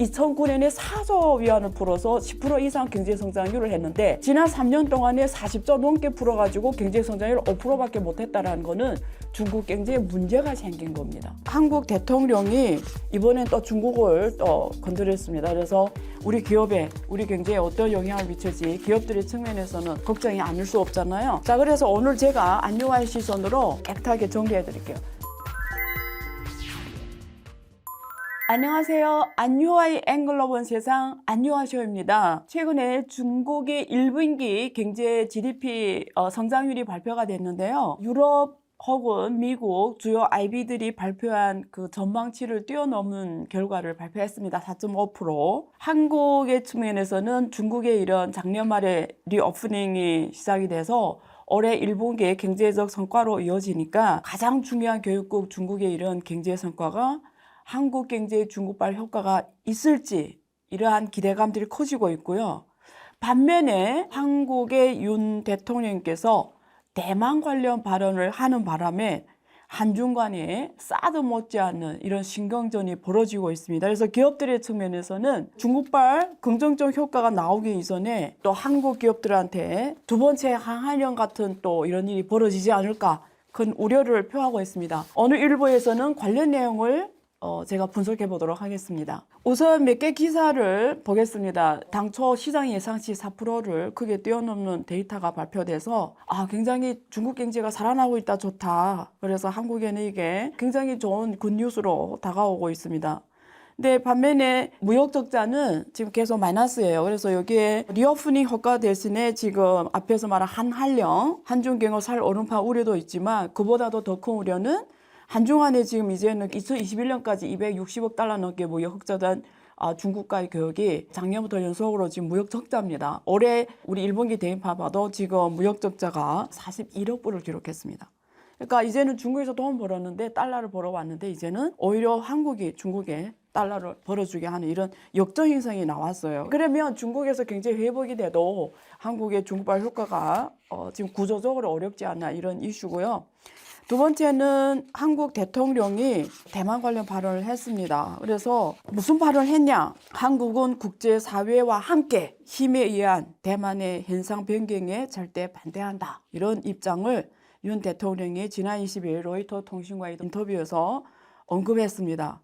2009년에 4조 위안을 풀어서 10% 이상 경제 성장률을 했는데 지난 3년 동안에 40조 넘게 풀어가지고 경제 성장률 5%밖에 못했다라는 거는 중국 경제에 문제가 생긴 겁니다. 한국 대통령이 이번엔 또 중국을 또 건드렸습니다. 그래서 우리 기업에, 우리 경제에 어떤 영향을 미칠지 기업들의 측면에서는 걱정이 아닐 수 없잖아요. 자, 그래서 오늘 제가 안녕한 시선으로 깨끗하게 정리해 드릴게요. 안녕하세요. 안유아의 앵글로 본 세상 안유아쇼입니다. 최근에 중국의 1분기 경제 GDP 성장률이 발표가 됐는데요. 유럽 혹은 미국 주요 IB들이 발표한 그 전망치를 뛰어넘는 결과를 발표했습니다. 4.5%. 한국의 측면에서는 중국의 이런 작년 말에 리오프닝이 시작이 돼서 올해 1분기의 경제적 성과로 이어지니까 가장 중요한 교육국 중국의 이런 경제 성과가 한국 경제의 중국발 효과가 있을지 이러한 기대감들이 커지고 있고요. 반면에 한국의 윤 대통령께서 대만 관련 발언을 하는 바람에 한중 간에 사드 못지않는 이런 신경전이 벌어지고 있습니다. 그래서 기업들의 측면에서는 중국발 긍정적 효과가 나오기 이전에 또 한국 기업들한테 두 번째 한한령 같은 또 이런 일이 벌어지지 않을까 큰 우려를 표하고 있습니다. 오늘 일부에서는 관련 내용을 제가 분석해 보도록 하겠습니다. 우선 몇 개 기사를 보겠습니다. 당초 시장 예상치 4%를 크게 뛰어넘는 데이터가 발표돼서 굉장히 중국 경제가 살아나고 있다, 좋다. 그래서 한국에는 이게 굉장히 좋은 굿뉴스로 다가오고 있습니다. 근데 반면에 무역 적자는 지금 계속 마이너스예요. 그래서 여기에 리오프닝 효과 대신에 지금 앞에서 말한 한한령, 한중경호 살 오름파 우려도 있지만 그보다도 더 큰 우려는 한중한에 지금 이제는 2021년까지 260억 달러 넘게 무역 흑자된 중국과의 교역이 작년부터 연속으로 지금 무역 적자입니다. 올해 우리 1분기 대입해 봐도 지금 무역 적자가 41억 불을 기록했습니다. 그러니까 이제는 중국에서 돈 벌었는데 달러를 벌어왔는데 이제는 오히려 한국이 중국에 달러를 벌어주게 하는 이런 역전 현상이 나왔어요. 그러면 중국에서 경제 회복이 돼도 한국의 중국발 효과가 지금 구조적으로 어렵지 않나 이런 이슈고요. 두 번째는 한국 대통령이 대만 관련 발언을 했습니다. 그래서 무슨 발언을 했냐? 한국은 국제사회와 함께 힘에 의한 대만의 현상 변경에 절대 반대한다. 이런 입장을 윤 대통령이 지난 22일 로이터 통신과의 인터뷰에서 언급했습니다.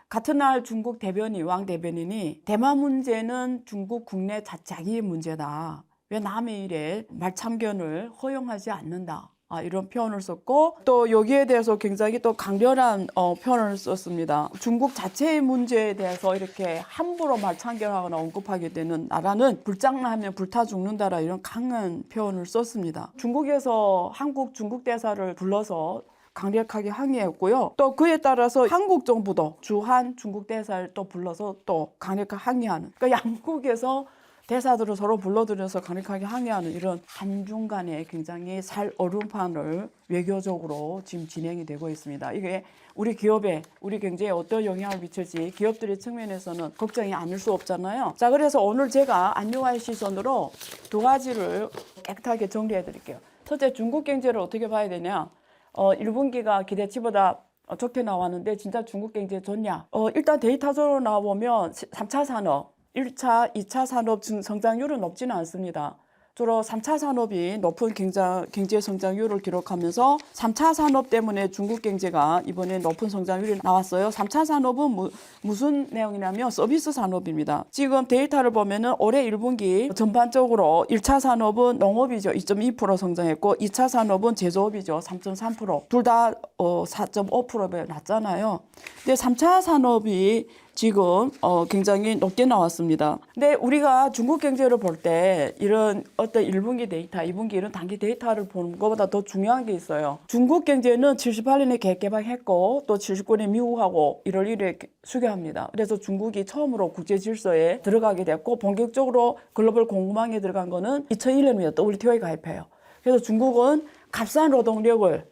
같은 날 중국 대변인, 왕 대변인이 대만 문제는 중국 국내 자기 문제다. 왜 남의 일에 말참견을 허용하지 않는다. 이런 표현을 썼고 또 여기에 대해서 굉장히 또 강렬한 표현을 썼습니다. 중국 자체의 문제에 대해서 이렇게 함부로 말참견하거나 언급하게 되는 나라는 불장난하면 불타 죽는다라 이런 강한 표현을 썼습니다. 중국에서 한국 중국 대사를 불러서 강력하게 항의했고요. 또 그에 따라서 한국 정부도 주한 중국 대사를 또 불러서 또 강력하게 항의하는. 그러니까 양국에서 대사들을 서로 불러들여서 강력하게 항의하는 이런 한중 간의 굉장히 살 얼음판을 외교적으로 지금 진행이 되고 있습니다. 이게 우리 기업에, 우리 경제에 어떤 영향을 미칠지 기업들의 측면에서는 걱정이 아닐 수 없잖아요. 자, 그래서 오늘 제가 안녕한 시선으로 두 가지를 깨끗하게 정리해 드릴게요. 첫째, 중국 경제를 어떻게 봐야 되냐? 1분기가 기대치보다 좋게 나왔는데 진짜 중국 경제 좋냐? 일단 데이터적으로 나와보면 3차 산업, 1차, 2차 산업 성장률은 높지는 않습니다. 주로 3차 산업이 높은 경제 성장률을 기록하면서 3차 산업 때문에 중국 경제가 이번에 높은 성장률이 나왔어요. 3차 산업은 무슨 내용이냐면 서비스 산업입니다. 지금 데이터를 보면은 올해 1분기 전반적으로 1차 산업은 농업이죠. 2.2% 성장했고 2차 산업은 제조업이죠. 3.3%. 둘 다 4.5%배 낮잖아요. 근데 3차 산업이 지금 굉장히 높게 나왔습니다. 근데 우리가 중국 경제를 볼 때 이런 어떤 1분기 데이터, 2분기 이런 단기 데이터를 보는 것보다 더 중요한 게 있어요. 중국 경제는 78년에 개방했고 또 79년에 미국하고 1월 1일에 수교합니다. 그래서 중국이 처음으로 국제 질서에 들어가게 됐고 본격적으로 글로벌 공급망에 들어간 거는 2001년입니다. WTO에 가입해요. 그래서 중국은 값싼 노동력을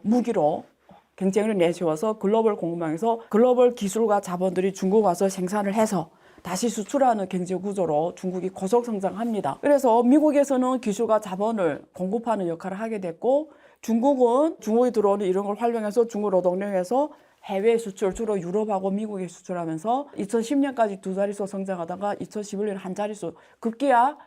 무기로 경쟁을 내세워서 글로벌 공급망에서 글로벌 기술과 자본들이 중국 와서 생산을 해서 다시 수출하는 경제 구조로 중국이 고속 성장합니다. 그래서 미국에서는 기술과 자본을 공급하는 역할을 하게 됐고 중국이 들어오는 이런 걸 활용해서 중국 노동력에서 해외 수출, 주로 유럽하고 미국에 수출하면서 2010년까지 두 자릿수 성장하다가 2011년 한 자릿수 급기야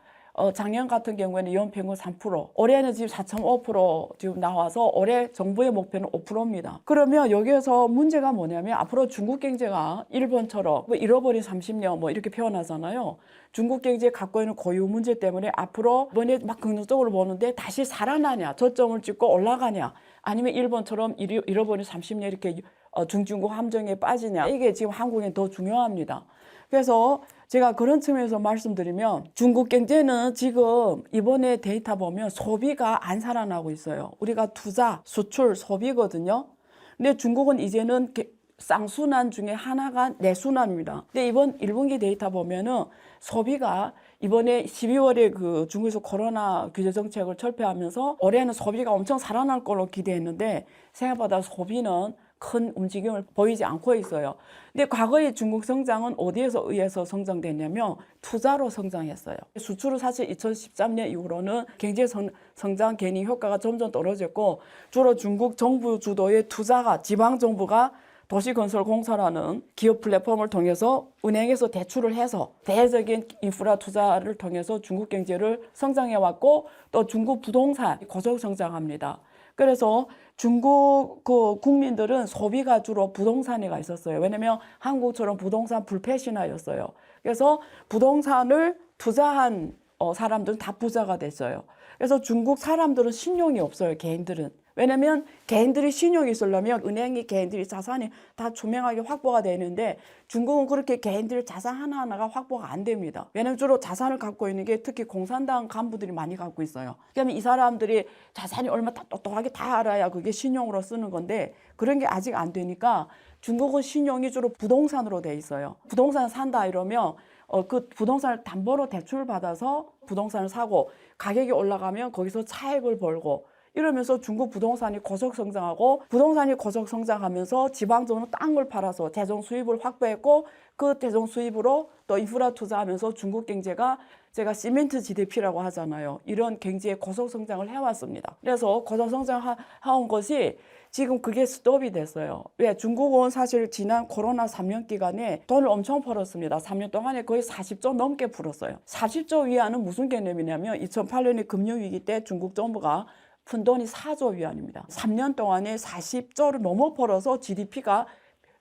작년 같은 경우에는 연평균 3%, 올해는 지금 4.5% 지금 나와서 올해 정부의 목표는 5%입니다. 그러면 여기에서 문제가 뭐냐면 앞으로 중국 경제가 일본처럼 뭐 잃어버린 30년 뭐 이렇게 표현하잖아요. 중국 경제 갖고 있는 고유 문제 때문에 앞으로 이번에 막 긍정적으로 보는데 다시 살아나냐, 저점을 찍고 올라가냐, 아니면 일본처럼 잃어버린 30년 이렇게 중중국 함정에 빠지냐, 이게 지금 한국엔 더 중요합니다. 그래서 제가 그런 측면에서 말씀드리면 중국 경제는 지금 이번에 데이터 보면 소비가 안 살아나고 있어요. 우리가 투자, 수출, 소비거든요. 근데 중국은 이제는 쌍순환 중에 하나가 내순환입니다. 근데 이번 1분기 데이터 보면은 소비가 이번에 12월에 그 중국에서 코로나 규제 정책을 철폐하면서 올해는 소비가 엄청 살아날 걸로 기대했는데 생각보다 소비는 큰 움직임을 보이지 않고 있어요. 근데 과거의 중국 성장은 어디에서 의해서 성장됐냐면 투자로 성장했어요. 수출은 사실 2013년 이후로는 경제 성장 개인 효과가 점점 떨어졌고 주로 중국 정부 주도의 투자가 지방 정부가 도시건설공사라는 기업 플랫폼을 통해서 은행에서 대출을 해서 대대적인 인프라 투자를 통해서 중국 경제를 성장해왔고 또 중국 부동산 고속 성장합니다. 그래서 중국 국민들은 소비가 주로 부동산에 가 있었어요. 왜냐면 한국처럼 부동산 불패신화였어요. 그래서 부동산을 투자한 사람들은 다 부자가 됐어요. 그래서 중국 사람들은 신용이 없어요, 개인들은. 왜냐면 개인들이 신용이 있으려면 은행이 개인들이 자산이 다 투명하게 확보가 되는데 중국은 그렇게 개인들 자산 하나하나가 확보가 안 됩니다. 왜냐면 주로 자산을 갖고 있는 게 특히 공산당 간부들이 많이 갖고 있어요. 그러면 이 사람들이 자산이 얼마 다 똑똑하게 다 알아야 그게 신용으로 쓰는 건데 그런 게 아직 안 되니까 중국은 신용이 주로 부동산으로 돼 있어요. 부동산 산다 이러면 그 부동산을 담보로 대출 받아서 부동산을 사고 가격이 올라가면 거기서 차익을 벌고 이러면서 중국 부동산이 고속 성장하고 부동산이 고속 성장하면서 지방정부는 땅을 팔아서 재정 수입을 확보했고 그 재정 수입으로 또 인프라 투자하면서 중국 경제가 제가 시멘트 GDP라고 하잖아요. 이런 경제의 고속 성장을 해왔습니다. 그래서 고속 성장해온 것이 지금 그게 스톱이 됐어요. 왜? 중국은 사실 지난 코로나 3년 기간에 돈을 엄청 벌었습니다. 3년 동안에 거의 40조 넘게 풀었어요. 40조 위안은 무슨 개념이냐면 2008년에 금융위기 때 중국 정부가 푼 돈이 4조 위안입니다. 3년 동안에 40조를 넘어 벌어서 GDP가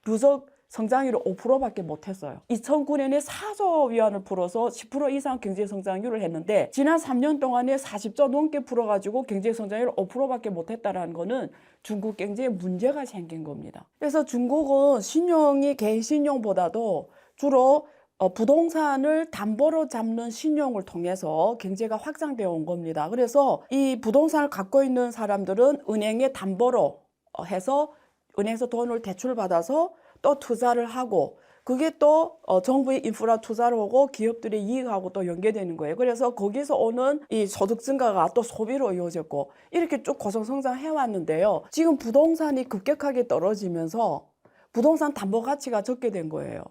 누적 성장률을 5%밖에 못했어요. 2009년에 4조 위안을 풀어서 10% 이상 경제 성장률을 했는데 지난 3년 동안에 40조 넘게 풀어가지고 경제 성장률을 5%밖에 못했다는 거는 중국 경제에 문제가 생긴 겁니다. 그래서 중국은 신용이 개인 신용보다도 주로 부동산을 담보로 잡는 신용을 통해서 경제가 확장되어 온 겁니다. 그래서 이 부동산을 갖고 있는 사람들은 은행에 담보로 해서 은행에서 돈을 대출받아서 또 투자를 하고 그게 또 정부의 인프라 투자를 하고 기업들의 이익하고 또 연계되는 거예요. 그래서 거기서 오는 이 소득 증가가 또 소비로 이어졌고 이렇게 쭉 고속 성장해 왔는데요. 지금 부동산이 급격하게 떨어지면서 부동산 담보 가치가 적게 된 거예요.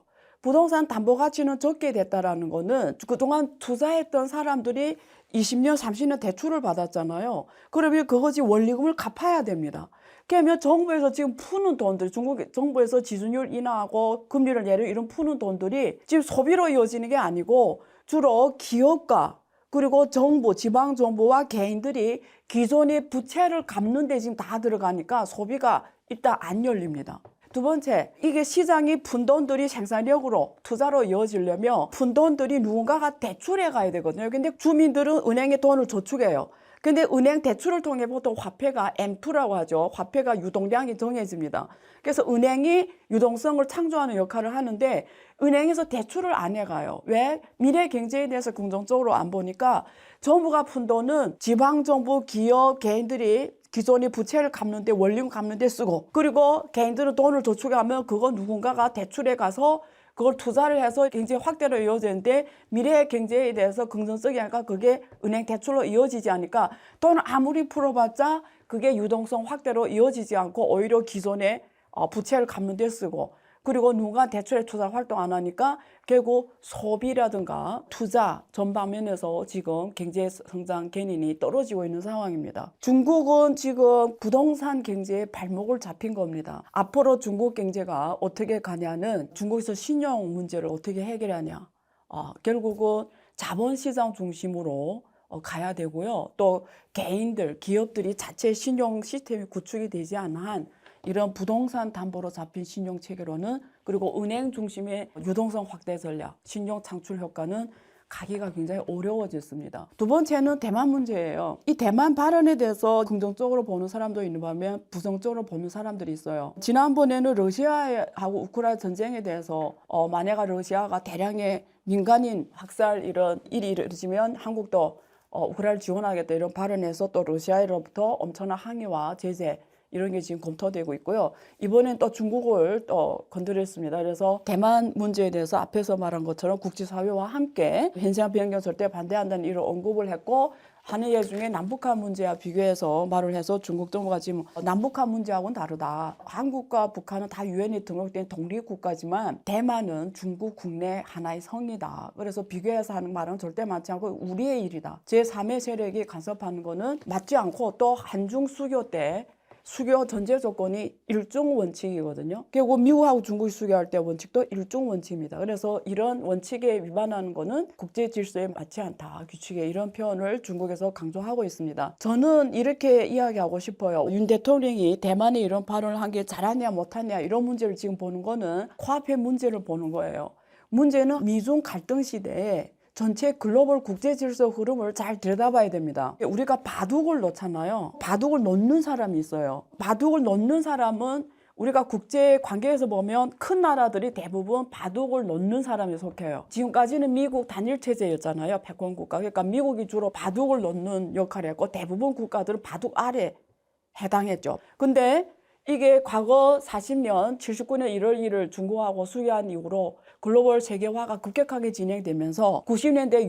부동산 담보 가치는 적게 됐다라는 거는 그동안 투자했던 사람들이 20년, 30년 대출을 받았잖아요. 그러면 그것이 원리금을 갚아야 됩니다. 그러면 정부에서 지금 푸는 돈들, 중국 정부에서 지수율 인하하고 금리를 내리고 이런 푸는 돈들이 지금 소비로 이어지는 게 아니고 주로 기업가 그리고 정부, 지방정부와 개인들이 기존의 부채를 갚는 데 지금 다 들어가니까 소비가 일단 안 열립니다. 두 번째, 이게 시장이 푼 돈들이 생산력으로 투자로 이어지려면 푼 돈들이 누군가가 대출해 가야 되거든요. 근데 주민들은 은행에 돈을 저축해요. 근데 은행 대출을 통해 보통 화폐가 M2라고 하죠. 화폐가 유동량이 정해집니다. 그래서 은행이 유동성을 창조하는 역할을 하는데 은행에서 대출을 안 해가요. 왜? 미래 경제에 대해서 긍정적으로 안 보니까 정부가 푼 돈은 지방정부, 기업, 개인들이 기존의 부채를 갚는데 원리금 갚는데 쓰고 그리고 개인들은 돈을 저축하면 그거 누군가가 대출해 가서 그걸 투자를 해서 경제 확대로 이어지는데 미래의 경제에 대해서 긍정적이 하니까 그게 은행 대출로 이어지지 않으니까 돈을 아무리 풀어봤자 그게 유동성 확대로 이어지지 않고 오히려 기존의 부채를 갚는 데 쓰고 그리고 누가 대출에 투자 활동 안 하니까 결국 소비라든가 투자 전반면에서 지금 경제 성장 견인이 떨어지고 있는 상황입니다. 중국은 지금 부동산 경제에 발목을 잡힌 겁니다. 앞으로 중국 경제가 어떻게 가냐는 중국에서 신용 문제를 어떻게 해결하냐. 결국은 자본시장 중심으로 가야 되고요. 또 개인들, 기업들이 자체 신용 시스템이 구축이 되지 않은 한 이런 부동산 담보로 잡힌 신용 체계로는 그리고 은행 중심의 유동성 확대 전략, 신용 창출 효과는 가기가 굉장히 어려워졌습니다. 두 번째는 대만 문제예요. 이 대만 발언에 대해서 긍정적으로 보는 사람도 있는 반면 부정적으로 보는 사람들이 있어요. 지난번에는 러시아하고 우크라이나 전쟁에 대해서 만약에 러시아가 대량의 민간인 학살 이런 일이 이루어지면 한국도 우크라이나를 지원하겠다 이런 발언에서 또 러시아로부터 엄청난 항의와 제재 이런 게 지금 검토되고 있고요. 이번엔 또 중국을 또 건드렸습니다. 그래서 대만 문제에 대해서 앞에서 말한 것처럼 국제사회와 함께 현상 변경 절대 반대한다는 이런 언급을 했고 한일 중에 남북한 문제와 비교해서 말을 해서 중국 정부가 지금 남북한 문제하고는 다르다. 한국과 북한은 다 유엔에 등록된 독립국가지만 대만은 중국 국내 하나의 성이다. 그래서 비교해서 하는 말은 절대 맞지 않고 우리의 일이다. 제3의 세력이 간섭하는 거는 맞지 않고 또 한중 수교 때 수교 전제 조건이 일중 원칙이거든요. 결국 미국하고 중국이 수교할 때 원칙도 일중 원칙입니다. 그래서 이런 원칙에 위반하는 거는 국제 질서에 맞지 않다. 규칙에 이런 표현을 중국에서 강조하고 있습니다. 저는 이렇게 이야기하고 싶어요. 윤 대통령이 대만에 이런 발언을 한 게 잘하냐 못하냐 이런 문제를 지금 보는 거는 코앞의 문제를 보는 거예요. 문제는 미중 갈등 시대에 전체 글로벌 국제 질서 흐름을 잘 들여다봐야 됩니다. 우리가 바둑을 놓잖아요. 바둑을 놓는 사람이 있어요. 바둑을 놓는 사람은 우리가 국제 관계에서 보면 큰 나라들이 대부분 바둑을 놓는 사람에 속해요. 지금까지는 미국 단일 체제였잖아요. 패권 국가. 그러니까 미국이 주로 바둑을 놓는 역할을 했고 대부분 국가들은 바둑 아래 해당했죠. 근데 이게 과거 40년 79년 1월 1일 중국하고 수교한 이후로 글로벌 세계화가 급격하게 진행되면서 90년대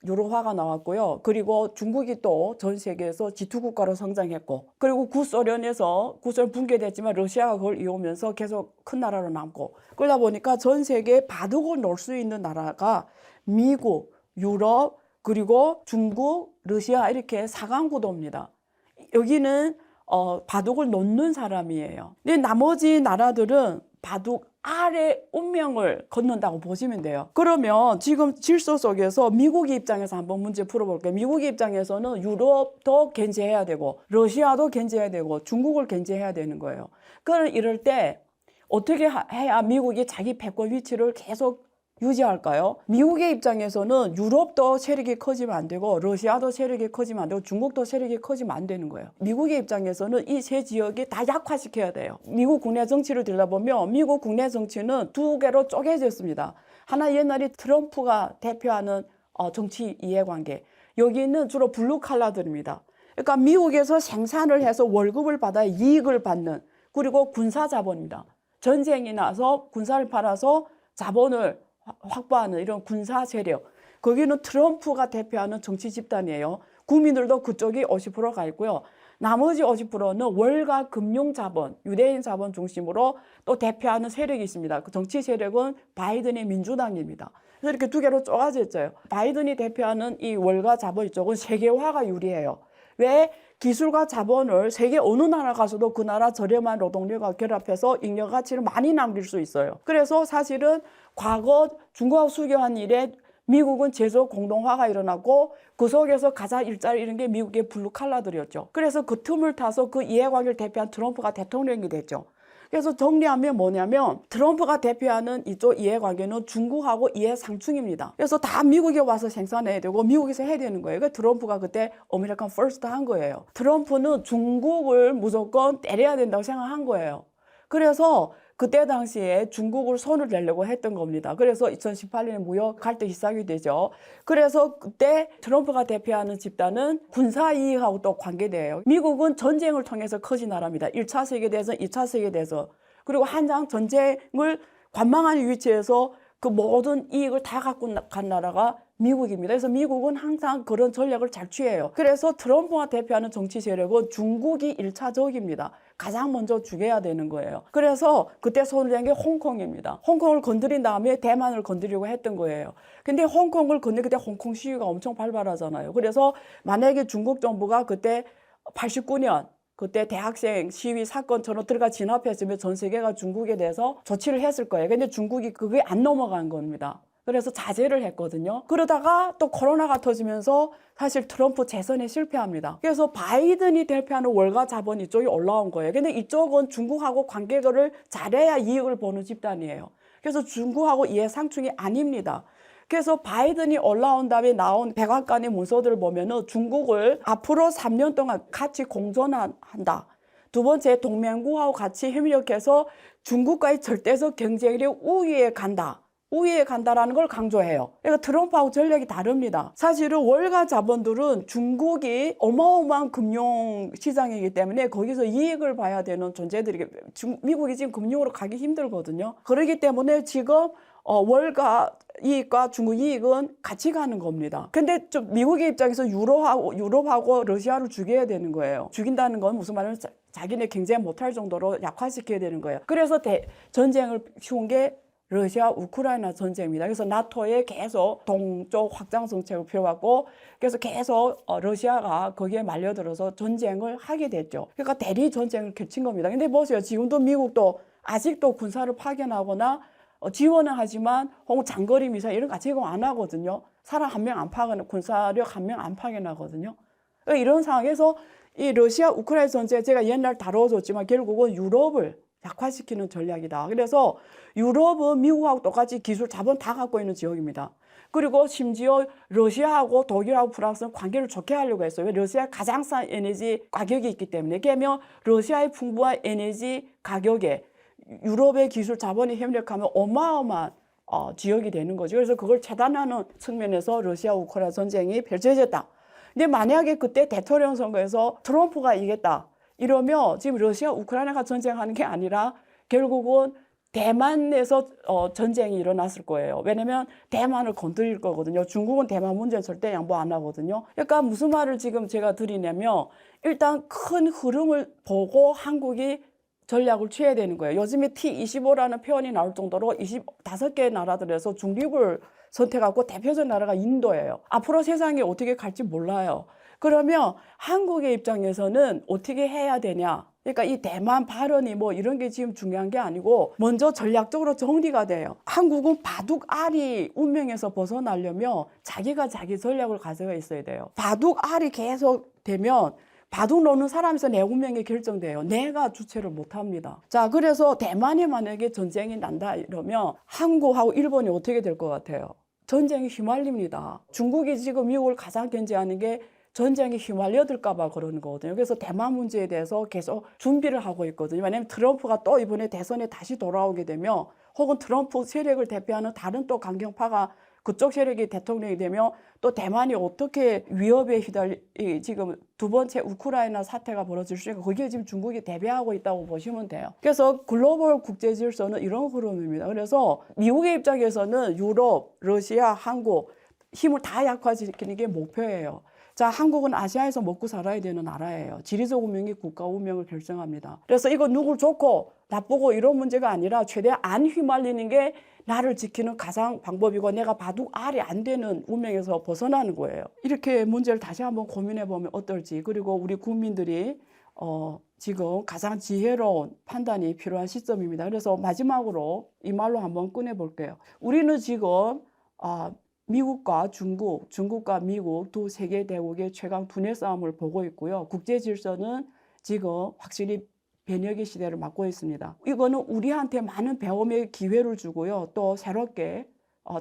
유로화가 나왔고요. 그리고 중국이 또 전 세계에서 G2 국가로 성장했고 그리고 구소련 붕괴됐지만 러시아가 그걸 이용하면서 계속 큰 나라로 남고 그러다 보니까 전 세계에 바둑을 놓을 수 있는 나라가 미국, 유럽, 그리고 중국, 러시아 이렇게 4강 구도입니다. 여기는 바둑을 놓는 사람이에요. 근데 나머지 나라들은 바둑 아래 운명을 걷는다고 보시면 돼요. 그러면 지금 질서 속에서 미국의 입장에서 한번 문제 풀어볼게요. 미국의 입장에서는 유럽도 견제해야 되고 러시아도 견제해야 되고 중국을 견제해야 되는 거예요. 그럼 이럴 때 어떻게 해야 미국이 자기 패권 위치를 계속 유지할까요? 미국의 입장에서는 유럽도 세력이 커지면 안 되고 러시아도 세력이 커지면 안 되고 중국도 세력이 커지면 안 되는 거예요. 미국의 입장에서는 이 세 지역이 다 약화시켜야 돼요. 미국 국내 정치를 들여다보면 미국 국내 정치는 두 개로 쪼개졌습니다. 하나 옛날에 트럼프가 대표하는 정치 이해관계. 여기는 주로 블루 칼라들입니다. 그러니까 미국에서 생산을 해서 월급을 받아 이익을 받는 그리고 군사 자본입니다. 전쟁이 나서 군사를 팔아서 자본을 확보하는 이런 군사 세력. 거기는 트럼프가 대표하는 정치 집단이에요. 국민들도 그쪽이 50%가 있고요. 나머지 50%는 월가 금융 자본, 유대인 자본 중심으로 또 대표하는 세력이 있습니다. 그 정치 세력은 바이든의 민주당입니다. 그래서 이렇게 두 개로 쪼개져 있어요. 바이든이 대표하는 이 월가 자본 이쪽은 세계화가 유리해요. 왜? 기술과 자본을 세계 어느 나라 가서도 그 나라 저렴한 노동력과 결합해서 잉여 가치를 많이 남길 수 있어요. 그래서 사실은 과거 중국하고 수교한 이래 미국은 제조 공동화가 일어났고 그 속에서 가장 일자리 이런 게 미국의 블루 칼라들이었죠. 그래서 그 틈을 타서 그 이해관계를 대표한 트럼프가 대통령이 됐죠. 그래서 정리하면 뭐냐면 트럼프가 대표하는 이쪽 이해관계는 중국하고 이해상충입니다. 그래서 다 미국에 와서 생산해야 되고 미국에서 해야 되는 거예요. 그러니까 트럼프가 그때 아메리칸 퍼스트 한 거예요. 트럼프는 중국을 무조건 때려야 된다고 생각한 거예요. 그래서 그때 당시에 중국을 손을 내려고 했던 겁니다. 그래서 2018년에 무역 갈등이 시작이 되죠. 그래서 그때 트럼프가 대표하는 집단은 군사 이익하고 또 관계돼요. 미국은 전쟁을 통해서 커진 나라입니다. 1차 세계대전, 2차 세계대전. 그리고 한창 전쟁을 관망하는 위치에서 그 모든 이익을 다 갖고 간 나라가 미국입니다. 그래서 미국은 항상 그런 전략을 잘 취해요. 그래서 트럼프가 대표하는 정치 세력은 중국이 1차 적입니다. 가장 먼저 죽여야 되는 거예요. 그래서 그때 손을 댄 게 홍콩입니다. 홍콩을 건드린 다음에 대만을 건드리고 했던 거예요. 근데 홍콩을 건드릴 그때 홍콩 시위가 엄청 발발하잖아요. 그래서 만약에 중국 정부가 그때 89년 그때 대학생 시위 사건처럼 들어가 진압했으면 전 세계가 중국에 대해서 조치를 했을 거예요. 근데 중국이 그게 안 넘어간 겁니다. 그래서 자제를 했거든요. 그러다가 또 코로나가 터지면서 사실 트럼프 재선에 실패합니다. 그래서 바이든이 대표하는 월가 자본 이쪽이 올라온 거예요. 근데 이쪽은 중국하고 관계를 잘해야 이익을 보는 집단이에요. 그래서 중국하고 이해상충이 아닙니다. 그래서 바이든이 올라온 다음에 나온 백악관의 문서들을 보면은 중국을 앞으로 3년 동안 같이 공존한다. 두 번째, 동맹국하고 같이 협력해서 중국과의 절대적 경쟁력 우위에 간다. 우위에 간다라는 걸 강조해요. 그러니까 트럼프하고 전략이 다릅니다. 사실은 월가 자본들은 중국이 어마어마한 금융 시장이기 때문에 거기서 이익을 봐야 되는 존재들이 미국이 지금 금융으로 가기 힘들거든요. 그렇기 때문에 지금 월가 이익과 중국 이익은 같이 가는 겁니다. 근데 좀 미국의 입장에서 유럽하고 러시아를 죽여야 되는 거예요. 죽인다는 건 무슨 말이냐면 자기네 경쟁 못할 정도로 약화시켜야 되는 거예요. 그래서 전쟁을 피운 게 러시아 우크라이나 전쟁입니다. 그래서 나토에 계속 동쪽 확장 정책을 펴왔고 그래서 계속 러시아가 거기에 말려들어서 전쟁을 하게 됐죠. 그러니까 대리 전쟁을 겹친 겁니다. 근데 보세요. 지금도 미국도 아직도 군사를 파견하거나 지원은 하지만 혹은 장거리 미사일 이런 거 제공 안 하거든요. 사람 한 명 안 파견, 군사력 한 명 안 파견하거든요. 그러니까 이런 상황에서 이 러시아 우크라이나 전쟁 제가 옛날 다뤄줬지만 결국은 유럽을 약화시키는 전략이다. 그래서 유럽은 미국하고 똑같이 기술 자본 다 갖고 있는 지역입니다. 그리고 심지어 러시아하고 독일하고 프랑스는 관계를 좋게 하려고 했어요. 왜? 러시아 가장 싼 에너지 가격이 있기 때문에. 그러면 러시아의 풍부한 에너지 가격에 유럽의 기술 자본이 협력하면 어마어마한 지역이 되는 거죠. 그래서 그걸 차단하는 측면에서 러시아 우크라이나 전쟁이 펼쳐졌다. 근데 만약에 그때 대통령 선거에서 트럼프가 이겼다. 이러면 지금 러시아 우크라이나가 전쟁하는 게 아니라 결국은 대만에서 전쟁이 일어났을 거예요. 왜냐면 대만을 건드릴 거거든요. 중국은 대만 문제는 절대 양보 안 하거든요. 그러니까 무슨 말을 지금 제가 드리냐면 일단 큰 흐름을 보고 한국이 전략을 취해야 되는 거예요. 요즘에 T25라는 표현이 나올 정도로 25개 나라들에서 중립을 선택하고 대표적 나라가 인도예요. 앞으로 세상이 어떻게 갈지 몰라요. 그러면 한국의 입장에서는 어떻게 해야 되냐? 그러니까 이 대만 발언이 뭐 이런 게 지금 중요한 게 아니고 먼저 전략적으로 정리가 돼요. 한국은 바둑알이 운명에서 벗어나려면 자기가 자기 전략을 가져가 있어야 돼요. 바둑알이 계속 되면 바둑 놓는 사람에서 내 운명이 결정돼요. 내가 주체를 못합니다. 자, 그래서 대만이 만약에 전쟁이 난다 이러면 한국하고 일본이 어떻게 될 것 같아요? 전쟁이 휘말립니다. 중국이 지금 미국을 가장 견제하는 게 전쟁에 휘말려들까 봐 그러는 거거든요. 그래서 대만 문제에 대해서 계속 준비를 하고 있거든요. 왜냐하면 트럼프가 또 이번에 대선에 다시 돌아오게 되면 혹은 트럼프 세력을 대표하는 다른 또 강경파가 그쪽 세력이 대통령이 되면 또 대만이 어떻게 위협에 지금 두 번째 우크라이나 사태가 벌어질 수 있고 거기에 지금 중국이 대비하고 있다고 보시면 돼요. 그래서 글로벌 국제 질서는 이런 흐름입니다. 그래서 미국의 입장에서는 유럽, 러시아, 한국 힘을 다 약화시키는 게 목표예요. 자, 한국은 아시아에서 먹고 살아야 되는 나라예요. 지리적 운명이 국가 운명을 결정합니다. 그래서 이거 누굴 좋고 나쁘고 이런 문제가 아니라 최대한 안 휘말리는 게 나를 지키는 가장 방법이고 내가 바둑알이 안 되는 운명에서 벗어나는 거예요. 이렇게 문제를 다시 한번 고민해 보면 어떨지. 그리고 우리 국민들이 지금 가장 지혜로운 판단이 필요한 시점입니다. 그래서 마지막으로 이 말로 한번 꺼내볼게요. 우리는 지금 미국과 중국, 중국과 미국 두 세계 대국의 최강 두뇌 싸움을 보고 있고요. 국제 질서는 지금 확실히 변혁의 시대를 맞고 있습니다. 이거는 우리한테 많은 배움의 기회를 주고요. 또 새롭게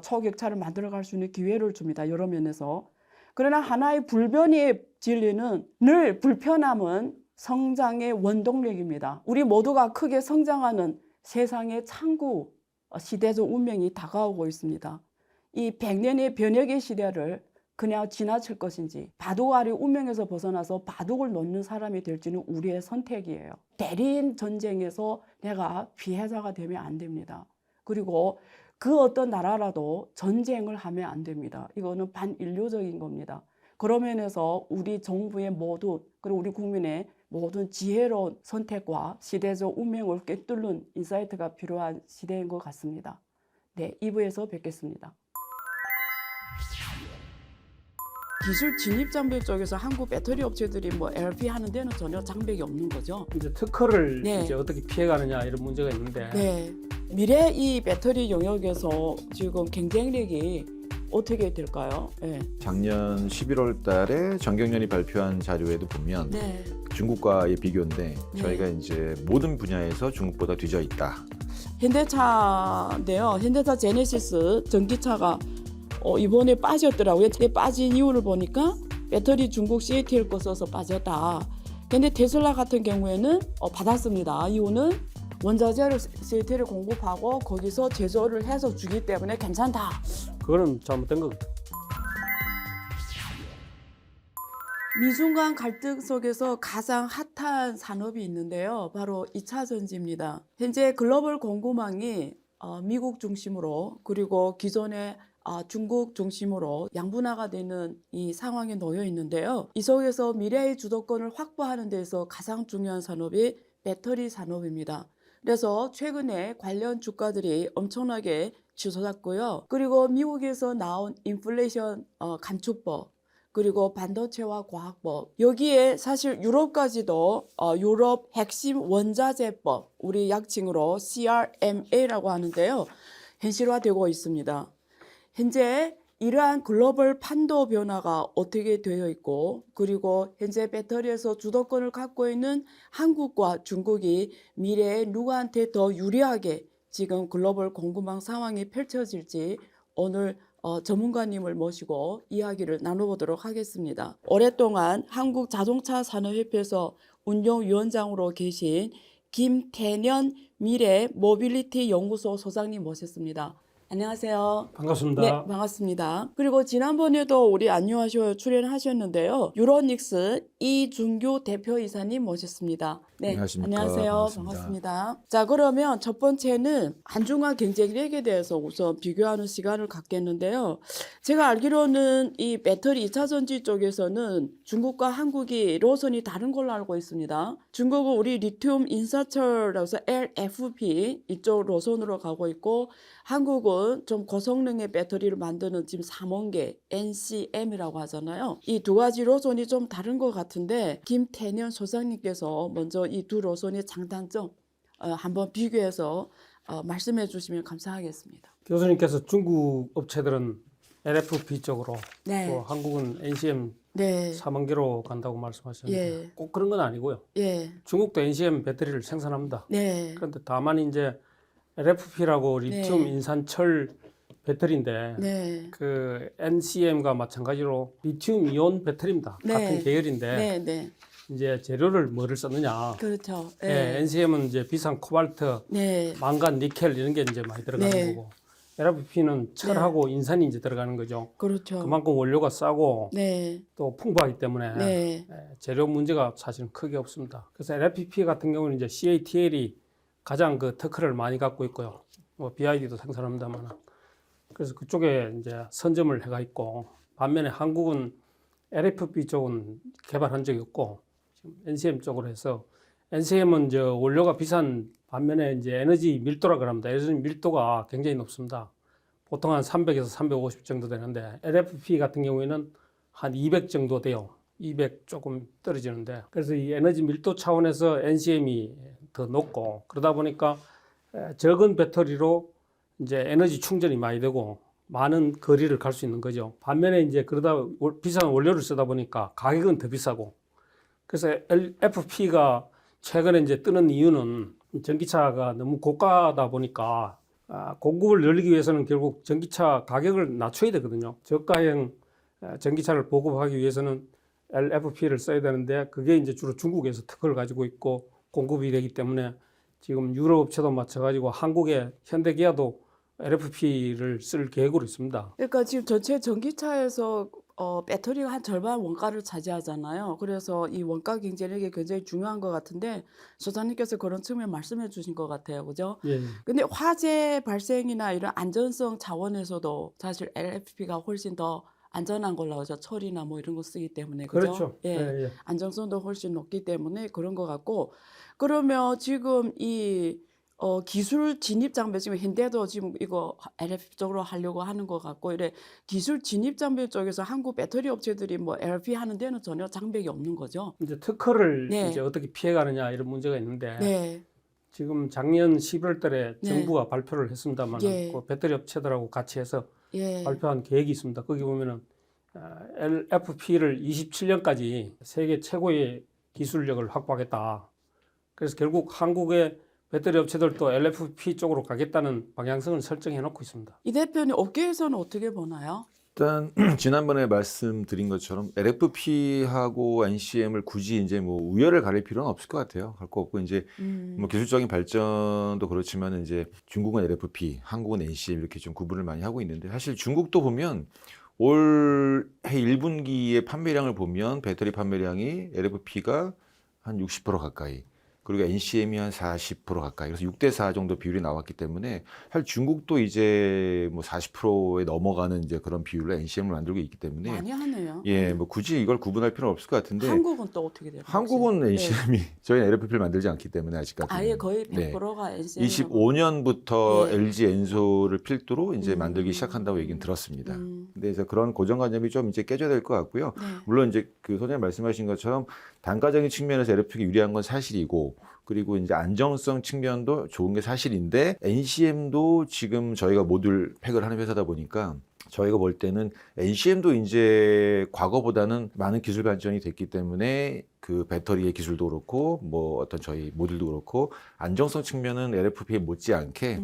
초격차를 만들어갈 수 있는 기회를 줍니다. 여러 면에서. 그러나 하나의 불변의 진리는 늘 불편함은 성장의 원동력입니다. 우리 모두가 크게 성장하는 세상의 창구 시대적 운명이 다가오고 있습니다. 이 100년의 변혁의 시대를 그냥 지나칠 것인지 바둑알이 운명에서 벗어나서 바둑을 놓는 사람이 될지는 우리의 선택이에요. 대리인 전쟁에서 내가 피해자가 되면 안 됩니다. 그리고 그 어떤 나라라도 전쟁을 하면 안 됩니다. 이거는 반인류적인 겁니다. 그런 면에서 우리 정부의 모두 그리고 우리 국민의 모든 지혜로운 선택과 시대적 운명을 꿰뚫는 인사이트가 필요한 시대인 것 같습니다. 네, 2부에서 뵙겠습니다. 기술 진입 장벽 쪽에서 한국 배터리 업체들이 뭐 LFP 하는 데는 전혀 장벽이 없는 거죠. 이제 특허를 네. 이제 어떻게 피해가느냐 이런 문제가 있는데 네, 미래 이 배터리 영역에서 지금 경쟁력이 어떻게 될까요? 네. 작년 11월 달에 정경련이 발표한 자료에도 보면 네. 중국과의 비교인데 네. 저희가 이제 모든 분야에서 중국보다 뒤져 있다. 현대차인데요. 현대차 제네시스 전기차가 이번에 빠졌더라고요. 근데 빠진 이유를 보니까 배터리 중국 CATL 거 써서 빠졌다. 근데 테슬라 같은 경우에는 받았습니다. 이유는 원자재를 CATL을 공급하고 거기서 제조를 해서 주기 때문에 괜찮다. 그거는 잘못된 거거든. 미중 간 갈등 속에서 가장 핫한 산업이 있는데요. 바로 2차 전지입니다. 현재 글로벌 공급망이 미국 중심으로 그리고 기존의 중국 중심으로 양분화가 되는 이 상황에 놓여 있는데요. 이 속에서 미래의 주도권을 확보하는 데서 가장 중요한 산업이 배터리 산업입니다. 그래서 최근에 관련 주가들이 엄청나게 치솟았고요. 그리고 미국에서 나온 인플레이션 감축법 그리고 반도체와 과학법 여기에 사실 유럽까지도 유럽 핵심 원자재법 우리 약칭으로 CRMA라고 하는데요. 현실화되고 있습니다. 현재 이러한 글로벌 판도 변화가 어떻게 되어 있고 그리고 현재 배터리에서 주도권을 갖고 있는 한국과 중국이 미래에 누구한테 더 유리하게 지금 글로벌 공급망 상황이 펼쳐질지 오늘 전문가님을 모시고 이야기를 나눠보도록 하겠습니다. 오랫동안 한국자동차산업협회에서 운영위원장으로 계신 김태년 미래 모빌리티 연구소 소장님 모셨습니다. 안녕하세요. 반갑습니다. 네, 반갑습니다. 그리고 지난번에도 우리 안녕하셔 출연하셨는데요. 유로닉스 이준규 대표이사님 모셨습니다. 네, 안녕하십니까. 안녕하세요. 반갑습니다. 자, 그러면 첫 번째는 한중간 경쟁력에 대해서 우선 비교하는 시간을 갖겠는데요. 제가 알기로는 이 배터리 2차 전지 쪽에서는 중국과 한국이 노선이 다른 걸로 알고 있습니다. 중국은 우리 리튬 인사철이라서 LFP 이쪽 노선으로 가고 있고 한국은 좀 고성능의 배터리를 만드는 지금 삼원계 NCM이라고 하잖아요. 이 두 가지 노선이 좀 다른 것 같은데 김태년 소장님께서 먼저 이 두 노선의 장단점 한번 비교해서 말씀해 주시면 감사하겠습니다. 교수님께서 중국 업체들은 LFP 쪽으로 네. 또 한국은 NCM 네. 3원계로 간다고 말씀하셨는데 예. 꼭 그런 건 아니고요. 예. 중국도 NCM 배터리를 생산합니다. 네. 그런데 다만 이제 LFP라고 리튬 네. 인산철 배터리인데 네. 그 NCM과 마찬가지로 리튬 이온 배터리입니다. 네. 같은 계열인데 네. 네. 이제 재료를 뭐를 썼느냐. 그렇죠. 예, 네. NCM은 이제 비싼 코발트, 네. 망간, 니켈 이런 게 이제 많이 들어가는 네. 거고 LFP는 철하고 인산이 이제 들어가는 거죠. 그렇죠. 그만큼 원료가 싸고 네. 또 풍부하기 때문에 네. 재료 문제가 사실은 크게 없습니다. 그래서 LFP 같은 경우는 이제 CATL이 가장 그 특허를 많이 갖고 있고요. 뭐 BID도 생산합니다만 그래서 그쪽에 이제 선점을 해가 있고 반면에 한국은 LFP 쪽은 개발한 적이 없고 지금 NCM 쪽으로 해서 NCM은 이제 원료가 비싼 반면에 이제 에너지 밀도라 그럽니다. 에너지 밀도가 굉장히 높습니다. 보통 한 300에서 350 정도 되는데 LFP 같은 경우에는 한 200 정도 돼요. 200 조금 떨어지는데 그래서 이 에너지 밀도 차원에서 NCM이 더 높고 그러다 보니까 적은 배터리로 이제 에너지 충전이 많이 되고 많은 거리를 갈 수 있는 거죠. 반면에 이제 그러다 비싼 원료를 쓰다 보니까 가격은 더 비싸고 그래서 LFP가 최근에 이제 뜨는 이유는 전기차가 너무 고가다 보니까 공급을 늘리기 위해서는 결국 전기차 가격을 낮춰야 되거든요. 저가형 전기차를 보급하기 위해서는 LFP를 써야 되는데 그게 이제 주로 중국에서 특허를 가지고 있고 공급이 되기 때문에 지금 유럽 업체도 마찬가지고 한국의 현대기아도 LFP를 쓸 계획으로 있습니다. 그러니까 지금 전체 전기차에서 배터리가 한 절반 원가를 차지하잖아요. 그래서 이 원가 경쟁력이 굉장히 중요한 것 같은데 소장님께서 그런 측면 말씀해 주신 것 같아요. 그죠? 예. 근데 화재 발생이나 이런 안전성 차원에서도 사실 LFP가 훨씬 더 안전한 걸로 하죠. 철이나 뭐 이런 거 쓰기 때문에 그죠? 그렇죠. 예. 예, 예. 안정성도 훨씬 높기 때문에 그런 것 같고 그러면 지금 이 기술 진입 장비 지금 현대도 지금 이거 LFP 쪽으로 하려고 하는 것 같고 이래 기술 진입 장비 쪽에서 한국 배터리 업체들이 뭐 LFP 하는 데는 전혀 장벽이 없는 거죠. 이제 특허를 네. 이제 어떻게 피해가느냐 이런 문제가 있는데 네. 지금 작년 11월 달에 네. 정부가 발표를 했습니다만 예. 그 배터리 업체들하고 같이 해서 예. 발표한 계획이 있습니다. 거기 보면은 LFP를 27년까지 세계 최고의 기술력을 확보하겠다. 그래서 결국 한국의 배터리 업체들도 LFP 쪽으로 가겠다는 방향성을 설정해 놓고 있습니다. 이 대표님 업계에서는 어떻게 보나요? 일단 지난번에 말씀드린 것처럼 LFP하고 NCM을 굳이 이제 뭐 우열을 가릴 필요는 없을 것 같아요. 할 거 없고 이제 뭐 기술적인 발전도 그렇지만 이제 중국은 LFP, 한국은 NCM 이렇게 좀 구분을 많이 하고 있는데 사실 중국도 보면 올해 1분기의 판매량을 보면 배터리 판매량이 LFP가 한 60% 가까이 그리고 NCM이 한 40% 가까이 그래서 6대4 정도 비율이 나왔기 때문에 사실 중국도 이제 뭐 40%에 넘어가는 이제 그런 비율로 NCM을 만들고 있기 때문에 많이 하네요. 예, 뭐 굳이 이걸 구분할 필요는 없을 것 같은데 한국은 또 어떻게 돼요? 한국은 네. NCM이 저희는 LFP를 만들지 않기 때문에 아직까지 아예 거의 네. 100%가 NCM. 25년부터 예. LG 엔소를 필두로 이제 만들기 시작한다고 얘기는 들었습니다. 근데 이제 그런 고정관념이 좀 이제 깨져야 될 것 같고요. 네. 물론 이제 그 소장님 말씀하신 것처럼 단가적인 측면에서 LFP가 유리한 건 사실이고 그리고 이제 안정성 측면도 좋은 게 사실인데 NCM도 지금 저희가 모듈 팩을 하는 회사다 보니까 저희가 볼 때는 NCM도 이제 과거보다는 많은 기술 발전이 됐기 때문에 그 배터리의 기술도 그렇고 뭐 어떤 저희 모듈도 그렇고 안정성 측면은 LFP에 못지않게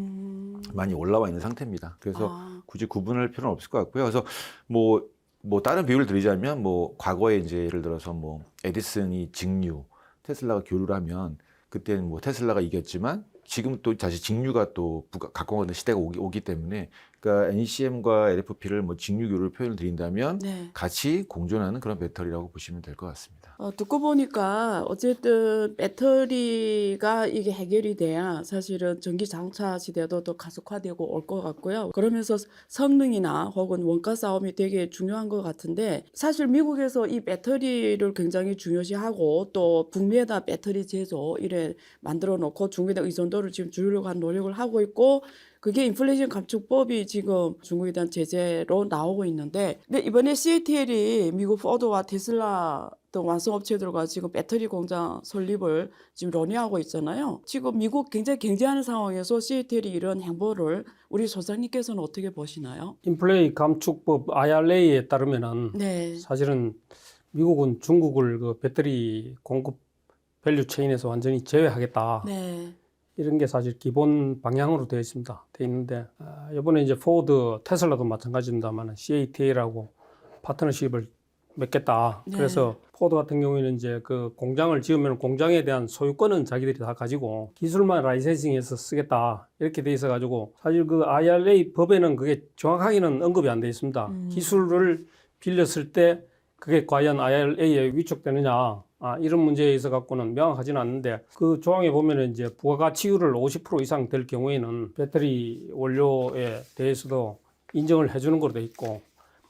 많이 올라와 있는 상태입니다. 그래서 굳이 구분할 필요는 없을 것 같고요. 그래서 뭐 다른 비유를 드리자면 뭐 과거에 이제 예를 들어서 뭐 에디슨이 직류, 테슬라가 교류를 하면 그때는 뭐 테슬라가 이겼지만 지금 또 다시 직류가 또 각광하는 시대가 오기 때문에 그러니까 NCM과 LFP를 뭐 직류교를 표현을 드린다면 네. 같이 공존하는 그런 배터리라고 보시면 될 것 같습니다. 듣고 보니까 어쨌든 배터리가 이게 해결이 돼야 사실은 전기 장차 시대도 더 가속화되고 올 것 같고요. 그러면서 성능이나 혹은 원가 싸움이 되게 중요한 것 같은데 사실 미국에서 이 배터리를 굉장히 중요시하고 또 북미에다 배터리 제조 이래 만들어 놓고 중국에 의존도를 지금 줄이려고 한 노력을 하고 있고 그게 인플레이션 감축법이 지금 중국에 대한 제재로 나오고 있는데 근데 이번에 CATL이 미국 포드와 테슬라 등 완성업체들과 지금 배터리 공장 설립을 지금 논의하고 있잖아요. 지금 미국 굉장히 경제하는 상황에서 CATL이 이런 행보를 우리 소장님께서는 어떻게 보시나요? 인플레이 감축법 IRA에 따르면은 네. 사실은 미국은 중국을 그 배터리 공급 밸류 체인에서 완전히 제외하겠다. 네. 이런 게 사실 기본 방향으로 되어 있습니다. 되어 있는데 이번에 이제 포드, 테슬라도 마찬가지입니다만 CATL하고 파트너십을 맺겠다. 네. 그래서 포드 같은 경우에는 이제 그 공장을 지으면 공장에 대한 소유권은 자기들이 다 가지고 기술만 라이센싱해서 쓰겠다. 이렇게 돼 있어 가지고 사실 그 IRA 법에는 그게 정확하게는 언급이 안 돼 있습니다. 기술을 빌렸을 때 그게 과연 IRA에 위축되느냐. 이런 문제에 있어 갖고는 명확하지는 않는데 그 조항에 보면은 이제 부가가치율을 50% 이상 될 경우에는 배터리 원료에 대해서도 인정을 해주는 걸로 돼 있고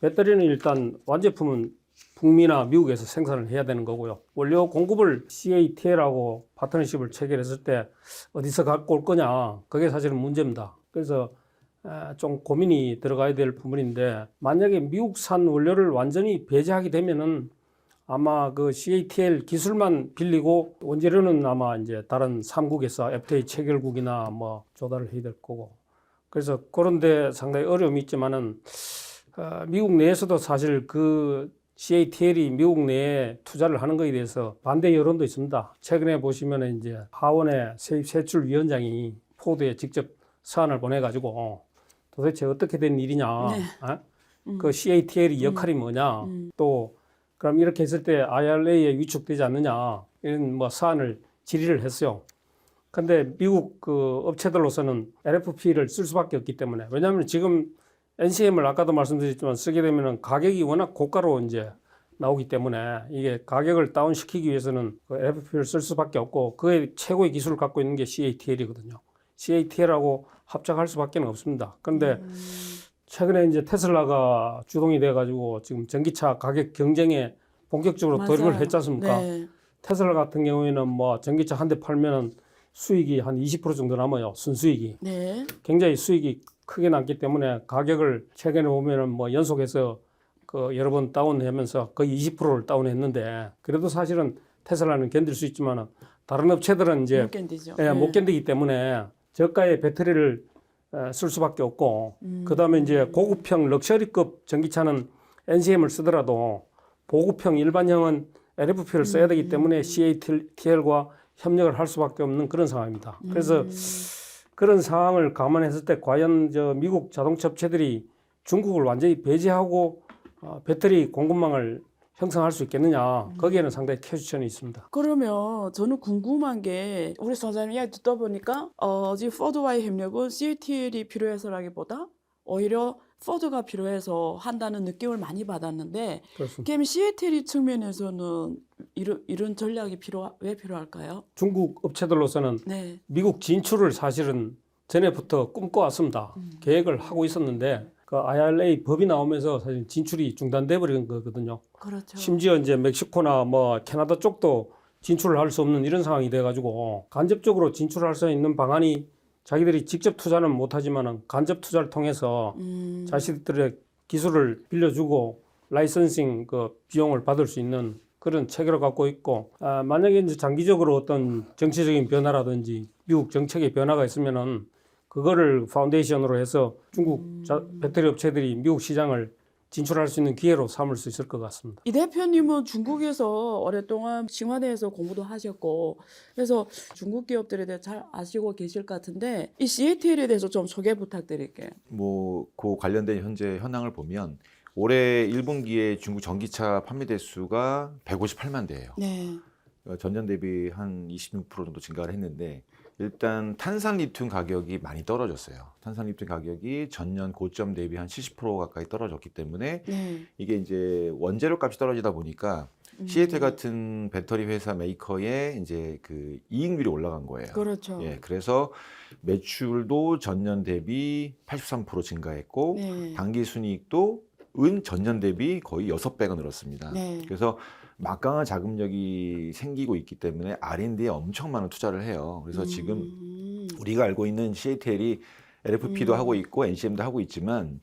배터리는 일단 완제품은 북미나 미국에서 생산을 해야 되는 거고요. 원료 공급을 CATL하고 파트너십을 체결했을 때 어디서 갖고 올 거냐 그게 사실은 문제입니다. 그래서 좀 고민이 들어가야 될 부분인데 만약에 미국산 원료를 완전히 배제하게 되면은 아마 그 CATL 기술만 빌리고 원재료는 아마 이제 다른 3국에서 FTA 체결국이나 뭐 조달을 해야 될 거고 그래서 그런데 상당히 어려움이 있지만은 미국 내에서도 사실 그 CATL이 미국 내에 투자를 하는 것에 대해서 반대 여론도 있습니다. 최근에 보시면은 이제 하원의 세입세출위원장이 포드에 직접 서한을 보내가지고 도대체 어떻게 된 일이냐, 네. 그 CATL이 역할이 뭐냐, 또 그럼 이렇게 했을 때 IRA에 위축되지 않느냐 이런 뭐 사안을 질의를 했어요. 근데 미국 그 업체들로서는 LFP를 쓸 수밖에 없기 때문에 왜냐하면 지금 NCM을 아까도 말씀드렸지만 쓰게 되면은 가격이 워낙 고가로 이제 나오기 때문에 이게 가격을 다운시키기 위해서는 그 LFP를 쓸 수밖에 없고 그의 최고의 기술을 갖고 있는 게 CATL이거든요. CATL하고 합작할 수밖에 없습니다. 그런데 최근에 이제 테슬라가 주동이 돼가지고 지금 전기차 가격 경쟁에 본격적으로 맞아요. 돌입을 했지 않습니까? 네. 테슬라 같은 경우에는 뭐 전기차 한 대 팔면은 수익이 한 20% 정도 남아요. 순수익이. 네. 굉장히 수익이 크게 남기 때문에 가격을 최근에 보면은 뭐 연속해서 그 여러 번 다운하면서 거의 20%를 다운했는데 그래도 사실은 테슬라는 견딜 수 있지만은 다른 업체들은 이제 못 견디죠. 예, 못 견디기 때문에 저가의 배터리를 쓸 수밖에 없고 그다음에 이제 고급형 럭셔리급 전기차는 NCM을 쓰더라도 보급형 일반형은 LFP를 써야 되기 때문에 CATL과 협력을 할 수밖에 없는 그런 상황입니다. 그래서 그런 상황을 감안했을 때 과연 저 미국 자동차 업체들이 중국을 완전히 배제하고 배터리 공급망을 형성할 수 있겠느냐 거기에는 상당히 퀘스천이 있습니다. 그러면 저는 궁금한 게 우리 소장님 이야기 듣다 보니까 지금 포드와의 협력은 CATL이 필요해서라기보다 오히려 포드가 필요해서 한다는 느낌을 많이 받았는데 그렇습니다. 그럼 CATL 측면에서는 이런 전략이 왜 필요할까요? 중국 업체들로서는 네. 미국 진출을 사실은 전에부터 꿈꿔왔습니다. 계획을 하고 있었는데 그 IRA 법이 나오면서 사실 진출이 중단돼 버린 거거든요. 그렇죠. 심지어 이제 멕시코나 뭐 캐나다 쪽도 진출을 할 수 없는 이런 상황이 돼가지고 간접적으로 진출할 수 있는 방안이 자기들이 직접 투자는 못하지만은 간접 투자를 통해서 자신들의 기술을 빌려주고 라이선싱 그 비용을 받을 수 있는 그런 체계를 갖고 있고 만약에 이제 장기적으로 어떤 정치적인 변화라든지 미국 정책의 변화가 있으면은 그거를 파운데이션으로 해서 중국 배터리 업체들이 미국 시장을 진출할 수 있는 기회로 삼을 수 있을 것 같습니다. 이 대표님은 중국에서 오랫동안 칭화대에서 공부도 하셨고 그래서 중국 기업들에 대해 잘 아시고 계실 것 같은데 이 CATL에 대해서 좀 소개 부탁드릴게요. 뭐 그 관련된 현재 현황을 보면 올해 1분기에 중국 전기차 판매 대수가 158만 대예요. 네. 전년 대비 한 26% 정도 증가를 했는데 일단 탄산 리튬 가격이 많이 떨어졌어요. 탄산 리튬 가격이 전년 고점 대비 한 70% 가까이 떨어졌기 때문에 네. 이게 이제 원재료 값이 떨어지다 보니까 CATL 같은 배터리 회사 메이커의 이제 그 이익률이 올라간 거예요. 그렇죠. 예, 그래서 매출도 전년 대비 83% 증가했고 네. 당기 순이익도 전년 대비 거의 6배가 늘었습니다. 네. 그래서 막강한 자금력이 생기고 있기 때문에 R&D에 엄청 많은 투자를 해요. 그래서 지금 우리가 알고 있는 CATL이 LFP도 하고 있고 NCM도 하고 있지만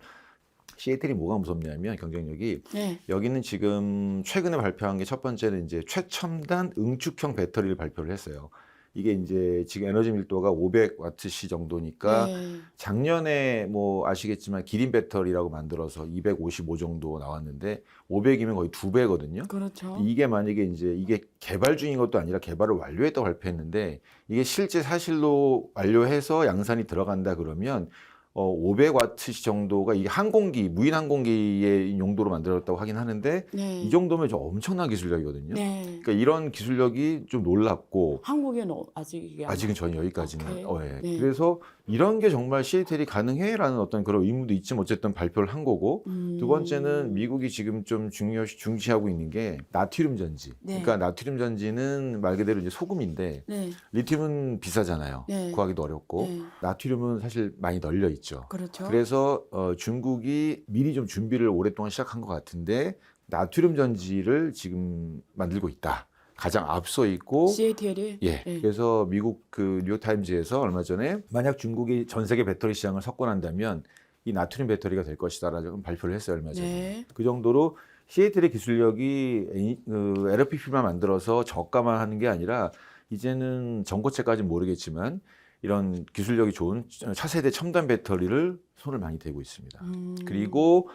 CATL이 뭐가 무섭냐면 경쟁력이 네. 여기는 지금 최근에 발표한 게 첫 번째는 이제 최첨단 응축형 배터리를 발표를 했어요. 이게 이제 지금 에너지 밀도가 500와트시 정도니까 네. 작년에 뭐 아시겠지만 기린 배터리라고 만들어서 255 정도 나왔는데 500이면 거의 2배거든요. 그렇죠. 이게 만약에 이제 이게 개발 중인 것도 아니라 개발을 완료했다고 발표했는데 이게 실제 사실로 완료해서 양산이 들어간다 그러면 500와트시 정도가 이게 항공기, 무인 항공기의 용도로 만들어졌다고 하긴 하는데 네. 이 정도면 좀 엄청난 기술력이거든요. 네. 그러니까 이런 기술력이 좀 놀랍고 한국에는 아직 이게 아직은 전혀 여기까지는. 오케이. 예. 네. 그래서 이런 게 정말 CATL이 가능해라는 어떤 그런 의문도 있지만 어쨌든 발표를 한 거고 두 번째는 미국이 지금 좀 중시하고 있는 게 나트륨 전지. 네. 그러니까 나트륨 전지는 말 그대로 이제 소금인데 네. 리튬은 비싸잖아요. 네. 구하기도 어렵고 네. 나트륨은 사실 많이 널려 있죠. 그렇죠. 그래서 중국이 미리 좀 준비를 오랫동안 시작한 것 같은데 나트륨 전지를 지금 만들고 있다. 가장 앞서 있고 CATL이 예. 네. 그래서 미국 그 뉴욕타임즈에서 얼마 전에 만약 중국이 전 세계 배터리 시장을 석권한다면 이 나트륨 배터리가 될 것이다라는 발표를 했어요 얼마 전에. 네. 그 정도로 CATL의 기술력이 LFP만 만들어서 저가만 하는 게 아니라 이제는 전고체까지는 모르겠지만 이런 기술력이 좋은 차세대 첨단 배터리를 손을 많이 대고 있습니다. 그리고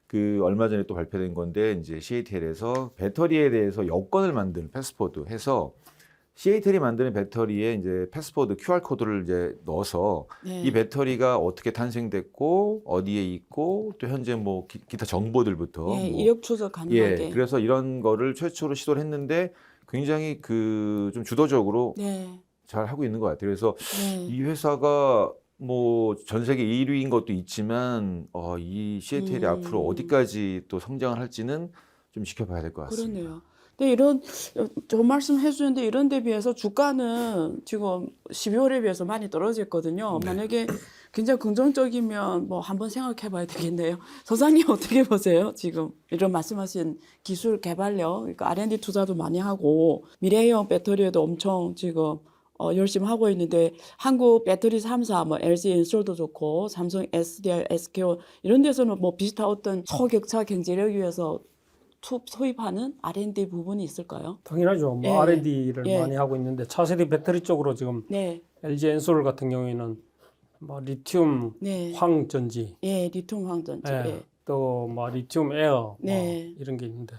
그 얼마 전에 또 발표된 건데 이제 CATL에서 배터리에 대해서 여권을 만드는 패스포드 해서 CATL이 만드는 배터리에 이제 패스포드 QR 코드를 이제 넣어서 네. 이 배터리가 어떻게 탄생됐고 어디에 있고 또 현재 뭐 기타 정보들부터 예, 뭐 이력 추적 가능하게. 예, 그래서 이런 거를 최초로 시도를 했는데 굉장히 그 좀 주도적으로 네. 잘 하고 있는 것 같아요. 그래서 네. 이 회사가 뭐 전 세계 1위인 것도 있지만 이 CATL이 앞으로 어디까지 또 성장을 할지는 좀 지켜봐야 될 것 같습니다. 그러네요. 근데 이런 좋은 말씀 해주는데 이런 데 비해서 주가는 지금 12월에 비해서 많이 떨어졌거든요. 만약에 굉장히 긍정적이면 뭐 한번 생각해 봐야 되겠네요. 소장님 어떻게 보세요? 지금 이런 말씀하신 기술 개발력, 그러니까 R&D 투자도 많이 하고 미래형 배터리에도 엄청 지금 열심히 하고 있는데 한국 배터리 3사 뭐 LG 엔솔도 좋고 삼성 SDI, SKO 이런 데서는 뭐 비슷한 어떤 초격차 경쟁력 위해서 소입하는 R&D 부분이 있을까요? 당연하죠. 뭐 예, R&D를 예. 많이 하고 있는데 차세대 배터리 쪽으로 지금 네, LG 엔솔 같은 경우에는 뭐 리튬 네, 황전지, 예, 리튬 황전지, 예, 예, 또 뭐 리튬 에어 네. 뭐 이런 게 있는데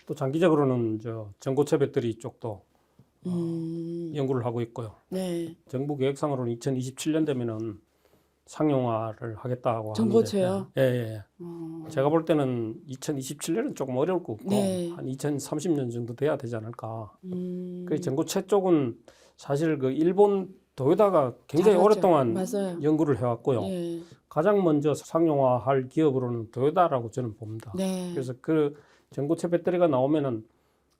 또 장기적으로는 저 전고체 배터리 쪽도 연구를 하고 있고요. 네, 정부 계획상으로는 2027년 되면은 상용화를 하겠다고 전고체요? 하는데, 예. 제가 볼 때는 2027년은 조금 어려울 것 같고 네. 한 2030년 정도 돼야 되지 않을까. 음, 그 전고체 쪽은 사실 그 일본 도요타가 굉장히 잘하죠. 오랫동안 맞아요. 연구를 해왔고요. 예, 가장 먼저 상용화할 기업으로는 도요타라고 저는 봅니다. 네, 그래서 그 전고체 배터리가 나오면은,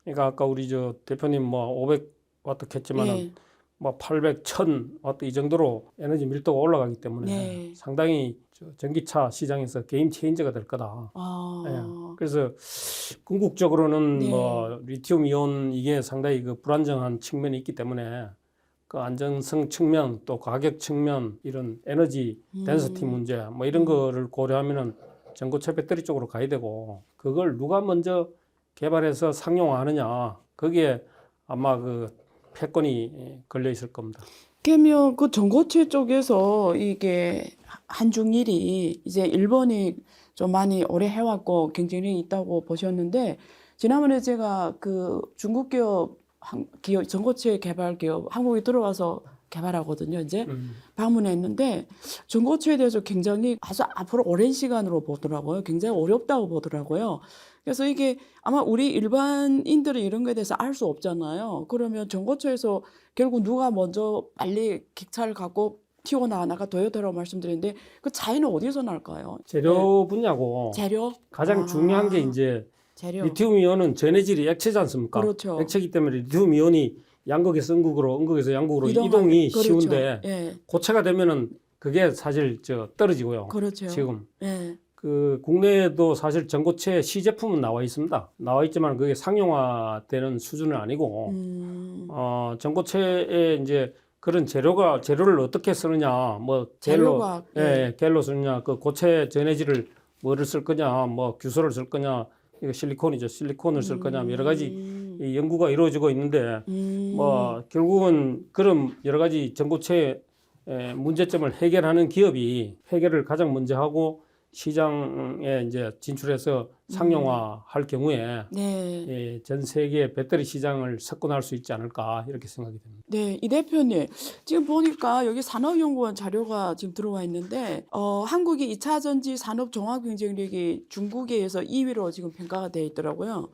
그러니까 아까 우리 저 대표님 뭐 500와트 했지만은 예, 뭐 800, 1000와트 이 정도로 에너지 밀도가 올라가기 때문에 네. 상당히 저 전기차 시장에서 게임 체인저가 될 거다. 아, 예. 그래서 궁극적으로는 네. 뭐 리튬 이온 이게 상당히 그 불안정한 측면이 있기 때문에 그 안정성 측면 또 가격 측면 이런 에너지 덴시티 문제 뭐 이런 거를 고려하면은 전고체 배터리 쪽으로 가야 되고, 그걸 누가 먼저 개발해서 상용화하느냐 거기에 아마 그 패권이 걸려 있을 겁니다. 그러면 그 전고체 쪽에서 이게 한중일이 이제 일본이 좀 많이 오래 해왔고 경쟁력이 있다고 보셨는데 지난번에 제가 그 중국 기업 기업 전고체 개발 기업 한국에 들어와서 개발하거든요. 이제 방문했는데 전고체에 대해서 굉장히 아주 앞으로 오랜 시간으로 보더라고요. 굉장히 어렵다고 보더라고요. 그래서 이게 아마 우리 일반인들은 이런 거에 대해서 알 수 없잖아요. 그러면 전고체에서 결국 누가 먼저 빨리 기차를 갖고 튀어나와 아까 도요타라고 말씀드렸는데 그 차이는 어디서 날까요? 재료 분야고 재료? 가장 아, 중요한 게 이제 재료. 리튬 이온은 전해질이 액체지 않습니까? 그렇죠. 액체이기 때문에 리튬 이온이 양극에서 음극으로, 음극에서 양극으로 이동하기- 이동이 그렇죠. 쉬운데 예, 고체가 되면은 그게 사실 저 떨어지고요. 그렇죠. 지금 예, 그 국내에도 사실 전고체 시제품은 나와 있습니다. 나와 있지만 그게 상용화되는 수준은 아니고 전고체에 이제 그런 재료를 어떻게 쓰느냐, 뭐 재료가, 겔로 쓰느냐, 그 고체 전해질을 뭐를 쓸 거냐, 뭐 규소를 쓸 거냐, 이거 실리콘이죠. 실리콘을 쓸 거냐, 뭐 여러 가지 이 연구가 이루어지고 있는데 뭐 결국은 그런 여러 가지 전고체 문제점을 해결하는 기업이 해결을 가장 먼저 하고 시장에 이제 진출해서 상용화할 경우에 네. 예, 전 세계 배터리 시장을 석권할 수 있지 않을까 이렇게 생각이 됩니다. 네, 이 대표님. 지금 보니까 여기 산업연구원 자료가 지금 들어와 있는데, 한국이 2차 전지 산업 종합 경쟁력이 중국에 의해서 2위로 지금 평가가 되어 있더라고요.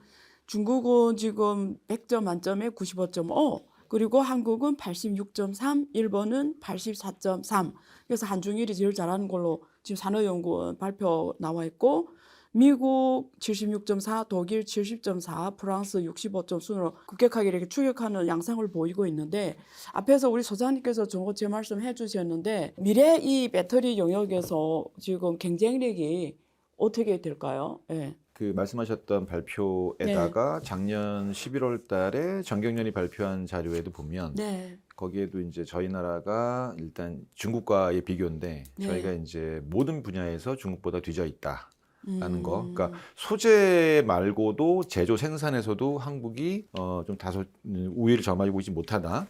중국은 지금 100점 만점에 95.5, 그리고 한국은 86.3, 일본은 84.3. 그래서 한중일이 제일 잘하는 걸로 지금 산업연구원 발표 나와 있고, 미국 76.4, 독일 70.4, 프랑스 65점 순으로 급격하게 이렇게 추격하는 양상을 보이고 있는데 앞에서 우리 소장님께서 전고체 말씀해 주셨는데 미래 이 배터리 영역에서 지금 경쟁력이 어떻게 될까요? 예. 그 말씀하셨던 발표에다가 작년 11월 달에 정경련이 발표한 자료에도 보면 네. 거기에도 이제 저희 나라가 일단 중국과의 비교인데 네. 저희가 이제 모든 분야에서 중국보다 뒤져 있다. 라는 거. 그러니까 소재 말고도 제조 생산에서도 한국이 좀 다소 우위를 점하고 있지 못하다.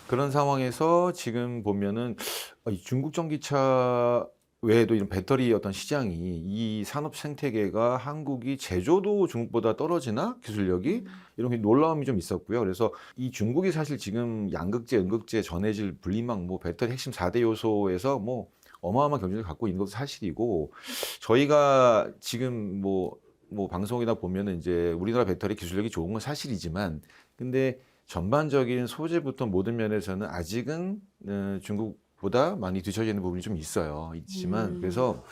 그런 상황에서 지금 보면은 이 중국 전기차 외에도 이런 배터리 어떤 시장이 이 산업 생태계가 한국이 제조도 중국보다 떨어지나 기술력이 이런 게 놀라움이 좀 있었고요. 그래서 이 중국이 사실 지금 양극재, 음극재, 전해질, 분리막, 뭐 배터리 핵심 4대 요소에서 뭐 어마어마한 경쟁력을 갖고 있는 것도 사실이고 저희가 지금 뭐 방송이나 보면은 이제 우리나라 배터리 기술력이 좋은 건 사실이지만 근데 전반적인 소재부터 모든 면에서는 아직은 중국보다 많이 뒤처져 있는 부분이 좀 있지만 그래서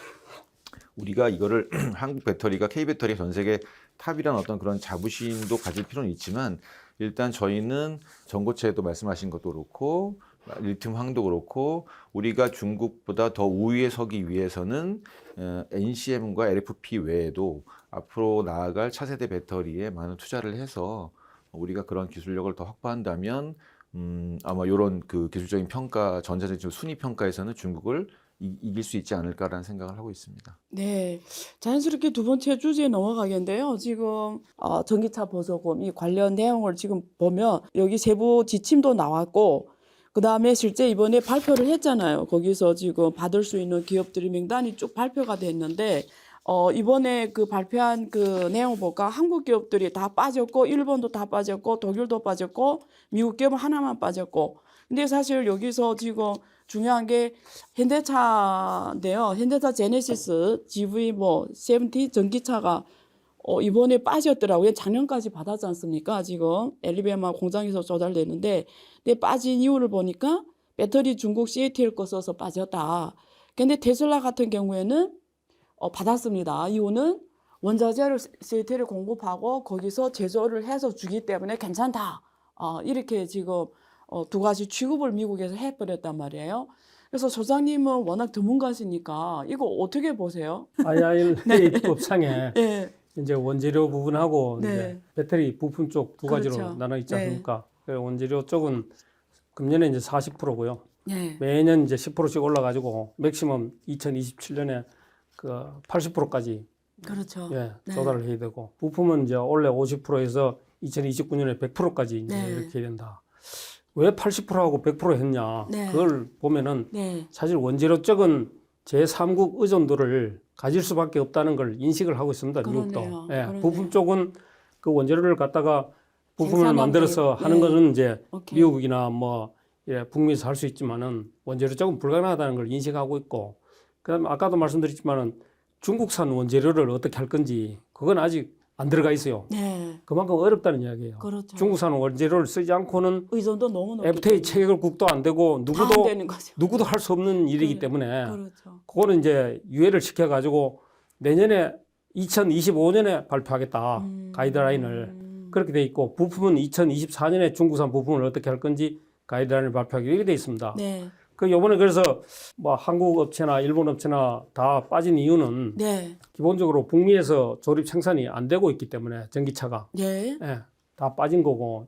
우리가 이거를 한국 배터리가 K배터리 전 세계 탑이란 어떤 그런 자부심도 가질 필요는 있지만 일단 저희는 전고체도 말씀하신 것도 그렇고 리튬 황도 그렇고 우리가 중국보다 더 우위에 서기 위해서는 NCM과 LFP 외에도 앞으로 나아갈 차세대 배터리에 많은 투자를 해서 우리가 그런 기술력을 더 확보한다면 아마 이런 그 기술적인 평가, 전자제품 순위 평가에서는 중국을 이길 수 있지 않을까라는 생각을 하고 있습니다. 네, 자연스럽게 두 번째 주제에 넘어가겠는데요. 지금 전기차 보조금 이 관련 내용을 지금 보면 여기 세부 지침도 나왔고 그 다음에 실제 이번에 발표를 했잖아요. 거기서 지금 받을 수 있는 기업들의 명단이 쭉 발표가 됐는데 이번에 그 발표한 그 내용 보니까 한국 기업들이 다 빠졌고 일본도 다 빠졌고 독일도 빠졌고 미국 기업은 하나만 빠졌고 근데 사실 여기서 지금 중요한 게 현대차인데요. 현대차 제네시스 GV70 전기차가 이번에 빠졌더라고요. 작년까지 받았지 않습니까? 지금 엘리베마 공장에서 조달됐는데 근데 빠진 이유를 보니까 배터리 중국 CATL 거 써서 빠졌다. 근데 테슬라 같은 경우에는 받았습니다. 이유는 원자재를 CATL에 공급하고 거기서 제조를 해서 주기 때문에 괜찮다. 이렇게 지금 두 가지 취급을 미국에서 해버렸단 말이에요. 그래서 소장님은 워낙 전문가시니까 이거 어떻게 보세요? IRA 법상에 네. 이제 원재료 부분하고 네. 이제 배터리 부품 쪽 두 가지로 그렇죠. 나눠 있지 네. 않습니까? 그래서 원재료 쪽은 금년에 이제 40%고요. 네. 매년 이제 10%씩 올라가지고 맥시멈 2027년에 그 80%까지 그렇죠. 예, 네. 조달을 해야 되고 부품은 이제 원래 50%에서 2029년에 100%까지 이제 네. 이렇게 해야 된다. 왜 80%하고 100% 했냐? 네. 그걸 보면은 네. 사실 원재료 쪽은 제3국 의존도를 가질 수밖에 없다는 걸 인식을 하고 있습니다. 미국도. 그러네요. 예, 그러네요. 부품 쪽은 그 원재료를 갖다가 부품을 생산하는 만들어서 게, 하는 네. 것은 이제 오케이. 미국이나 뭐 예, 북미에서 할 수 있지만은 원재료 쪽은 불가능하다는 걸 인식하고 있고 그다음에 아까도 말씀드렸지만은 중국산 원재료를 어떻게 할 건지 그건 아직 안 들어가 있어요. 네. 그만큼 어렵다는 이야기예요. 그렇죠. 중국산 원재료를 쓰지 않고는 의존도 너무 높기 FTA 체결국도 안 되고 다안 되는 거죠. 누구도 할 수 없는 일이기 그래, 때문에 그렇죠. 그거는 이제 유예를 시켜가지고 내년에 2025년에 발표하겠다 가이드라인을 그렇게 돼 있고 부품은 2024년에 중국산 부품을 어떻게 할 건지 가이드라인을 발표하기로 이렇게 돼 있습니다. 네. 그 이번에 그래서 뭐 한국 업체나 일본 업체나 다 빠진 이유는 네. 기본적으로 북미에서 조립 생산이 안 되고 있기 때문에 전기차가 네. 예, 다 빠진 거고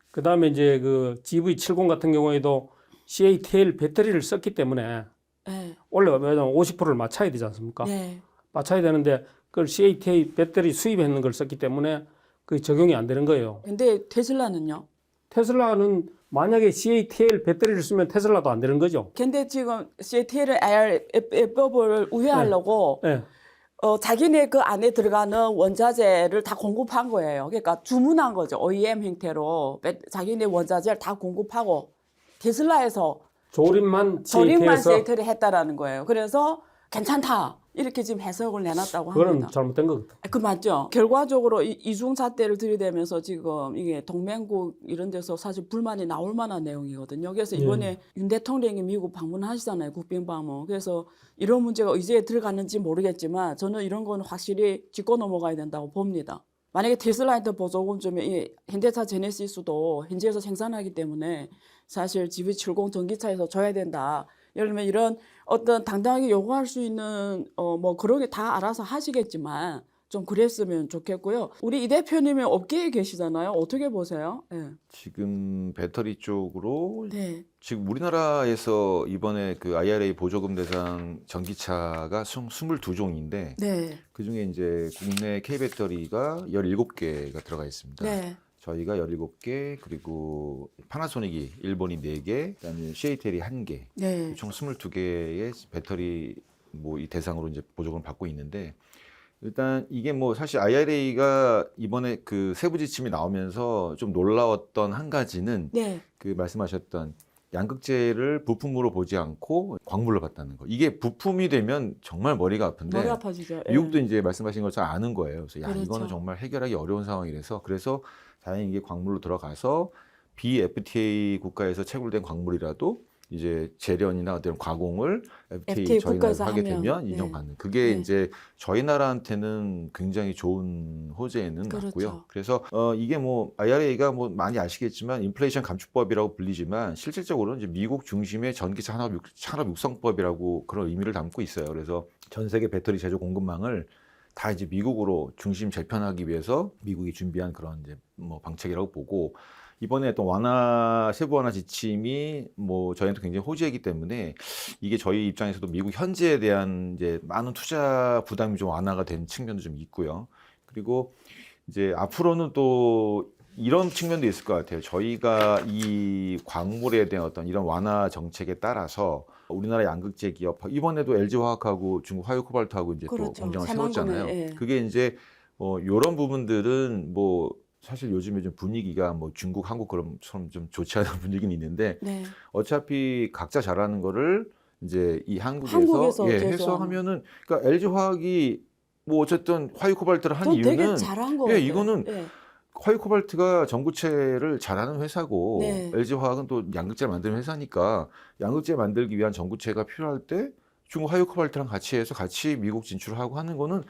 그 다음에 이제 그 GV70 같은 경우에도 CATL 배터리를 썼기 때문에 네. 원래 50%를 맞춰야 되지 않습니까? 네. 맞춰야 되는데 그걸 CATL 배터리 수입했는 걸 썼기 때문에 그 적용이 안 되는 거예요. 근데 테슬라는요? 테슬라는 만약에 CATL 배터리를 쓰면 테슬라도 안 되는 거죠. 근데 지금 CATL IRA법을 우회하려고 예. 자기네 그 안에 들어가는 원자재를 다 공급한 거예요. 그러니까 주문한 거죠. OEM 형태로 자기네 원자재를 다 공급하고 테슬라에서 조립만 조립만 CATL에서 CATL을 했다라는 거예요. 그래서 괜찮다. 이렇게 지금 해석을 내놨다고 그거는 합니다. 잘못된 것 같아요. 그 맞죠. 결과적으로 이중잣대를 들이대면서 지금 이게 동맹국 이런 데서 사실 불만이 나올 만한 내용이거든요. 그래서 이번에 윤 대통령이 미국 방문하시잖아요. 국빈 방문. 그래서 이런 문제가 의제에 들어갔는지 모르겠지만 저는 이런 건 확실히 짚고 넘어가야 된다고 봅니다. 만약에 테슬라한테 보조금 주면 이 현대차 제네시스도 현지에서 생산하기 때문에 사실 GV70 전기차에서 줘야 된다. 예를 들면 이런 어떤 당당하게 요구할 수 있는 뭐 그런 게 다 알아서 하시겠지만 좀 그랬으면 좋겠고요. 우리 이 대표님이 업계에 계시잖아요. 어떻게 보세요? 네. 지금 배터리 쪽으로 네. 지금 우리나라에서 이번에 그 IRA 보조금 대상 전기차가 22종인데 네. 그중에 이제 국내 K배터리가 17개가 들어가 있습니다. 네. 저희가 17개, 그리고 파나소닉이 일본이 4개, 그다음에 CATL이 1개, 네. 총 22개의 배터리 뭐 이 대상으로 이제 보조금을 받고 있는데 일단 이게 뭐 사실 IRA가 이번에 그 세부 지침이 나오면서 좀 놀라웠던 한 가지는 네. 그 말씀하셨던 양극재를 부품으로 보지 않고 광물로 봤다는 거. 이게 부품이 되면 정말 머리가 아픈데 머리 아파지죠. 미국도 이제 말씀하신 것처럼 아는 거예요. 그래서 야, 그렇죠. 이거는 정말 해결하기 어려운 상황이라서 다행히 이게 광물로 들어가서 비FTA 국가에서 채굴된 광물이라도 이제 재련이나 어떤 가공을 FTA FTA 저희 국가에서 나라에서 하게 하면, 되면 네. 인정받는. 그게 네. 이제 저희 나라한테는 굉장히 좋은 호재는 그렇죠. 맞고요. 그래서 이게 뭐 IRA가 뭐 많이 아시겠지만 인플레이션 감축법이라고 불리지만 실질적으로는 이제 미국 중심의 전기 산업 육성법이라고 그런 의미를 담고 있어요. 그래서 전 세계 배터리 제조 공급망을 다 이제 미국으로 중심 재편하기 위해서 미국이 준비한 그런 이제 뭐 방책이라고 보고, 이번에 또 세부 완화 지침이 뭐 저희한테 굉장히 호재이기 때문에 이게 저희 입장에서도 미국 현지에 대한 이제 많은 투자 부담이 좀 완화가 된 측면도 좀 있고요. 그리고 이제 앞으로는 또 이런 측면도 있을 것 같아요. 저희가 이 광물에 대한 어떤 이런 완화 정책에 따라서 우리나라 양극재 기업, 이번에도 LG화학하고 중국 화요코발트하고 이제 그렇죠. 또 공장을 새만금에, 세웠잖아요. 예. 그게 이제 이런 부분들은 뭐 사실 요즘에 좀 분위기가 뭐 중국, 한국 그런처럼 좀 좋지 않은 분위기는 있는데, 네. 어차피 각자 잘하는 거를 이제 이 한국에서 예, 계속 해서 하면은, 그러니까 LG화학이 뭐 어쨌든 화이코발트를 한 전 되게 이유는, 잘한 거 예, 같아요. 이거는 예. 화이코발트가 전구체를 잘하는 회사고, 네. LG화학은 또 양극재를 만드는 회사니까 양극재 만들기 위한 전구체가 필요할 때 중국 화이코발트랑 같이 해서 같이 미국 진출하고 하는 거는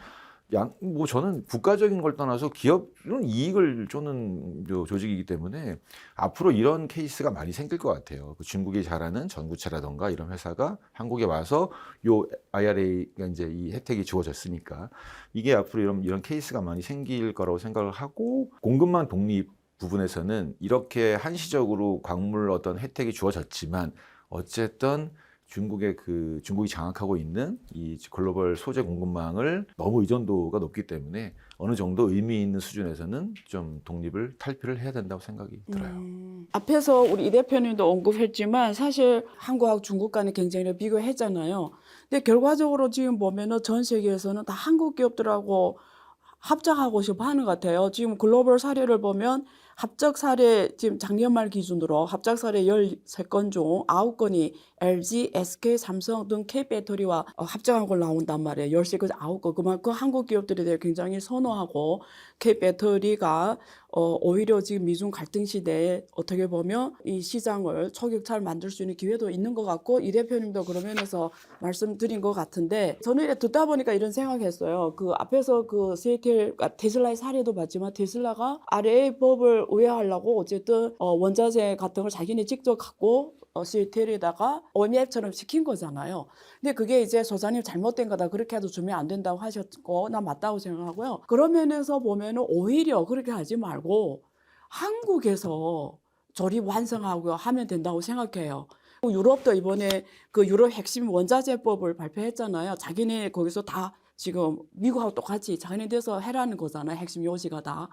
뭐 저는 국가적인 걸 떠나서 기업은 이익을 쫓는 조직이기 때문에 앞으로 이런 케이스가 많이 생길 것 같아요. 중국이 잘하는 전구체라던가 이런 회사가 한국에 와서 요 IRA가 이제 이 혜택이 주어졌으니까 이게 앞으로 이런 케이스가 많이 생길 거라고 생각을 하고, 공급망 독립 부분에서는 이렇게 한시적으로 광물 어떤 혜택이 주어졌지만 어쨌든 중국이 장악하고 있는 이 글로벌 소재 공급망을 너무 의존도가 높기 때문에 어느 정도 의미 있는 수준에서는 좀 탈피를 해야 된다고 생각이 들어요. 앞에서 우리 이 대표님도 언급했지만 사실 한국하고 중국 간의 경쟁을 비교했잖아요. 근데 결과적으로 지금 보면은 전 세계에서는 다 한국 기업들하고 합작하고 싶어 하는 것 같아요. 지금 글로벌 사례를 보면 합작 사례 지금 작년 말 기준으로 합작 사례 13건 중 9건이 LG, SK, 삼성 등 K배터리와 합작한 걸 나온단 말이에요. 13건, 9건. 그만큼 한국 기업들에 대해 굉장히 선호하고 K배터리가 오히려 지금 미중 갈등 시대에 어떻게 보면 이 시장을 초격차를 만들 수 있는 기회도 있는 것 같고, 이 대표님도 그런 면에서 말씀드린 것 같은데, 저는 이렇게 듣다 보니까 이런 생각했어요. 그 앞에서 그 테슬라의 사례도 봤지만 테슬라가 RA 법을 우회하려고 어쨌든 원자재 같은 걸 자기네 직접 갖고 CATL에다가 OEM처럼 시킨 거잖아요. 근데 그게 이제 소장님 잘못된 거다, 그렇게 해도 주면 안 된다고 하셨고, 난 맞다고 생각하고요. 그런 면에서 보면은 오히려 그렇게 하지 말고 한국에서 조립 완성하고 하면 된다고 생각해요. 유럽도 이번에 그 유럽 핵심 원자재법을 발표했잖아요. 자기네 거기서 다 지금 미국하고 똑같이 자기네들에서 해라는 거잖아요. 핵심 요지가 다.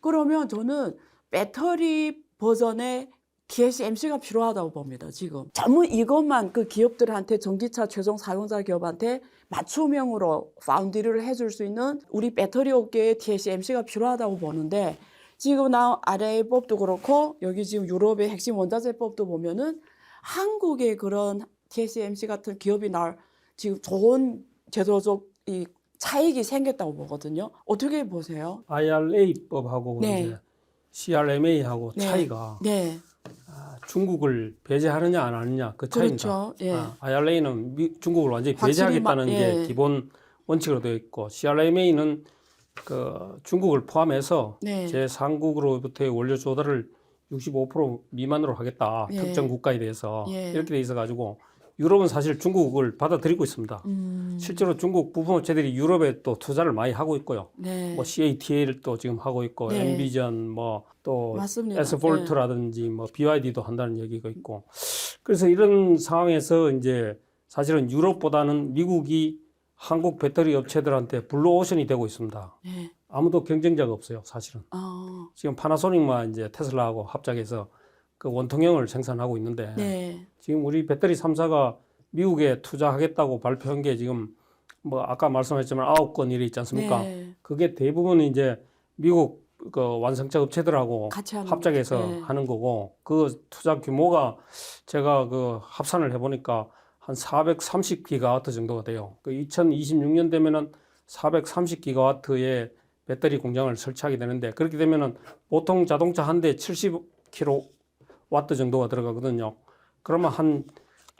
그러면 저는 배터리 버전의 TSMC가 필요하다고 봅니다. 지금 전부 이것만 그 기업들한테, 전기차 최종 사용자 기업한테 맞춤형으로 파운드리를 해줄 수 있는 우리 배터리 업계의 TSMC가 필요하다고 보는데, 지금 나 RA법도 그렇고 여기 지금 유럽의 핵심 원자재법도 보면은 한국의 그런 TSMC 같은 기업이 지금 좋은 제도적 이 차익이 생겼다고 보거든요. 어떻게 보세요? IRA법하고 네. 이제 CRMA하고 네. 차이가 네. 중국을 배제하느냐 안 하느냐 그 차이입니다. 그렇죠. 예. IRA는 중국을 완전히 확실히 배제하겠다는 게 예. 기본 원칙으로 되어 있고, CRMA는 그 중국을 포함해서 네. 제3국으로부터의 원료 조달을 65% 미만으로 하겠다. 예. 특정 국가에 대해서 예. 이렇게 돼 있어 가지고 유럽은 사실 중국을 받아들이고 있습니다. 실제로 중국 부품 업체들이 유럽에 또 투자를 많이 하고 있고요. 네. 뭐 CATL도 지금 하고 있고, 네. 엔비전 뭐 또 맞습니다. 에스폴트라든지 뭐 BYD도 한다는 얘기가 있고, 그래서 이런 상황에서 이제 사실은 유럽보다는 미국이 한국 배터리 업체들한테 블루오션이 되고 있습니다. 네. 아무도 경쟁자가 없어요, 사실은. 지금 파나소닉만 이제 테슬라하고 합작해서 그 원통형을 생산하고 있는데, 네. 지금 우리 배터리 3사가 미국에 투자하겠다고 발표한 게 지금 뭐 아까 말씀하셨지만 9건 일이 있지 않습니까? 네. 그게 대부분 이제 미국 그 완성차 업체들하고 같이 하는 합작해서 네. 하는 거고, 그 투자 규모가 제가 그 합산을 해보니까 한 430기가와트 정도가 돼요. 그 2026년 되면은 430기가와트의 배터리 공장을 설치하게 되는데, 그렇게 되면은 보통 자동차 한 대 70kW 정도가 들어가거든요. 그러면 한